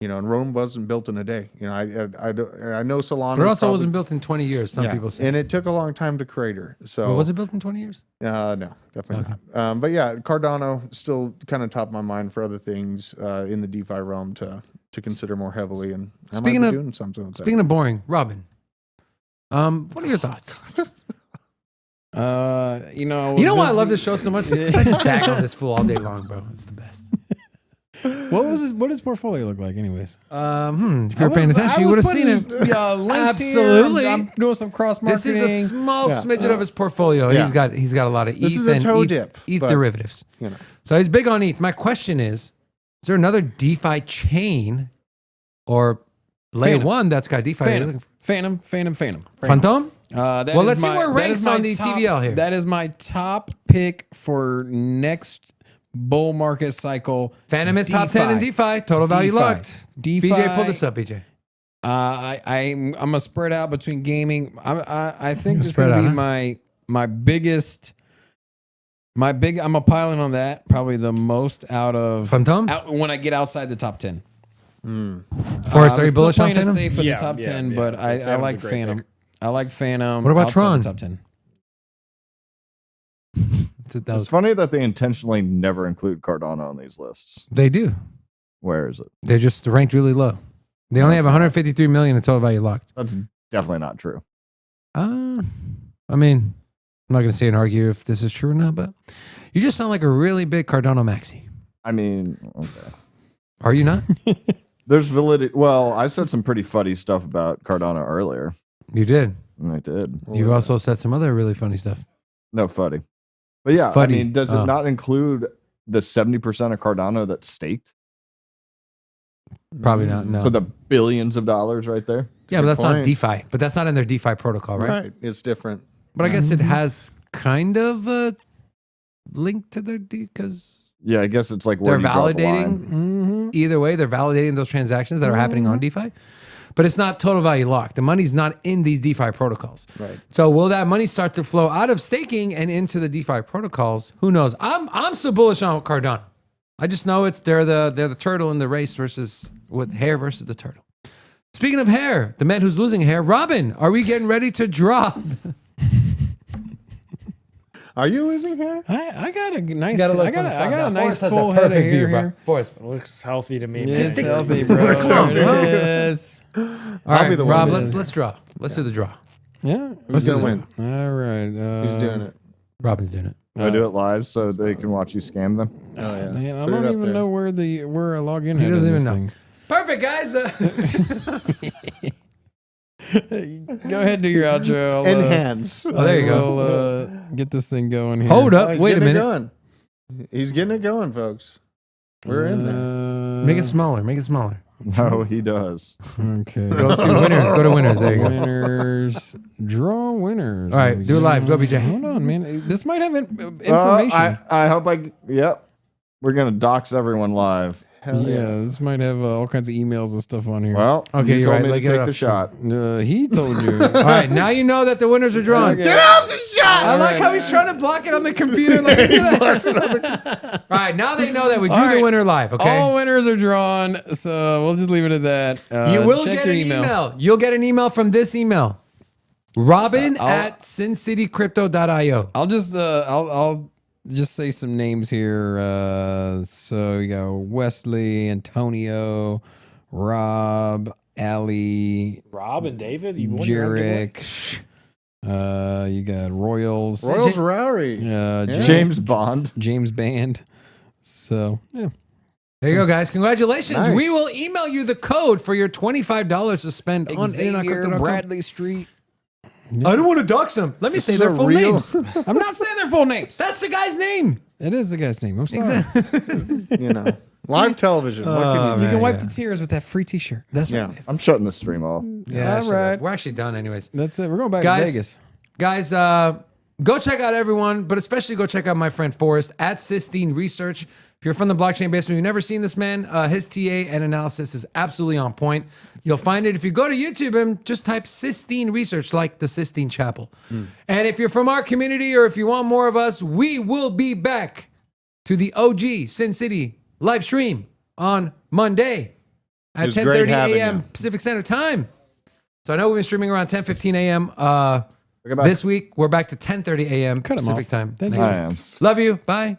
And Rome wasn't built in a day. I know Solana, but it also wasn't built in 20 years. Some people say, and it took a long time to crater. So, but was it built in 20 years? No, definitely not. But yeah, Cardano still kind of top of my mind for other things in the DeFi realm to consider more heavily. And I might be doing something with that. Speaking of boring, Robin, what are your thoughts? You know why I love this show so much? Because I just bag on this fool all day long, bro. It's the best. What does his portfolio look like, anyways? If you were paying attention, you would have seen it. Absolutely. I'm doing some cross marketing. This is a small smidget of his portfolio. Yeah. He's got a lot of ETH. This is a toe dip, ETH derivatives. So he's big on ETH. My question is there another DeFi chain or layer one that's got DeFi? Phantom. Phantom? Well, let's see where it ranks on the TVL here. That is my top pick for next bull market cycle. Phantom is top 10 in DeFi. Total value locked. DeFi. BJ, pull this up, BJ. I'm gonna spread out between gaming. I think it's gonna be my biggest. I'm a piling on that. Probably the most out of Phantom when I get outside the top 10. Forrest, are you bullish on Phantom? Safe for the top 10, but I like Phantom. Pick. I like Phantom. What about Tron? Top 10. It's funny that they intentionally never include Cardano on these lists. They do. Where is it? They're just ranked really low. They only have 153 million in total value locked. That's definitely not true. I mean, I'm not going to say and argue if this is true or not, but you just sound like a really big Cardano maxi. I mean, okay. Are you not? There's validity. Well, I said some pretty funny stuff about Cardano earlier. You did. I did. You also said some other really funny stuff. No funny. But yeah, Fuddy. I mean, does it not include the 70% of Cardano that's staked? Probably not. No. So the billions of dollars right there. Yeah, but that's not DeFi. But that's not in their DeFi protocol, right? Right. It's different. But I guess it has kind of a link to their because yeah, I guess it's like they're validating. Either way, they're validating those transactions that are happening on DeFi. But it's not total value locked. The money's not in these DeFi protocols. Right. So will that money start to flow out of staking and into the DeFi protocols? Who knows? I'm still bullish on Cardano. I just know they're the turtle in the race with hair versus the turtle. Speaking of hair, the man who's losing hair, Robin, are we getting ready to drop? Are you losing hair? I got a nice. I got a nice full head of hair here. Forrest. It looks healthy to me. Yeah, it's healthy, bro. There it is. All right, Rob, let's draw. Let's do the draw. Yeah. Who's going to win? All right. Who's doing it? Robin's doing it. I do it live so they can watch you scam them. Oh, yeah. Man, I don't even know where I log in. He doesn't even know. Thing. Perfect, guys. Go ahead and do your outro. Enhance. There you go. We'll get this thing going here. Hold up. Wait a minute. He's getting it going, folks. We're in there. Make it smaller. Make it smaller. No, he does. Okay. Go to winners. Go to winners. There you go. Winners. Draw winners. All right. Do it live. Go, BJ. Hold on, man. This might have information. I hope yep. We're going to dox everyone live. Hell yeah, this might have all kinds of emails and stuff on here. Well, okay, you you're told right. me to take the shot. He told you. All right, now you know that the winners are drawn. Get off the shot! I like how he's trying to block it on the computer. Like, all right, now they know that we drew the winner live. Okay, all winners are drawn, so we'll just leave it at that. You will get an email. You'll get an email from this email, Robin at sincitycrypto.io. I'll just say some names here. So you got Wesley, Antonio, Rob, Ali, Rob and David, Jarek. You got Royals, Rowry, James Bond, James Band. So yeah. There you go, guys. Congratulations. Nice. We will email you the code for your $25 to spend on Xavier Bradley Street. I don't want to dox them. Let me say their full names. I'm not saying their full names. That's the guy's name. It is the guy's name. I'm sorry. You know, live television. What can you do? You can wipe the tears with that free T-shirt. That's Yeah. right. I'm shutting the stream off. Yeah, All right. We're actually done, anyways. That's it. We're going back Guys, to Vegas. Guys, go check out everyone, but especially go check out my friend Forrest at Sistine Research. If you're from the blockchain basement, you've never seen this man, his TA and analysis is absolutely on point. You'll find it if you go to YouTube and just type Sistine Research, like the Sistine Chapel. And if you're from our community or if you want more of us, we will be back to the OG Sin City live stream on Monday at 10:30 a.m. Pacific Standard Time. So I know we've been streaming around 10:15 a.m. This week. We're back to 10:30 a.m. Pacific time. Thank next you. week. Love you. Bye.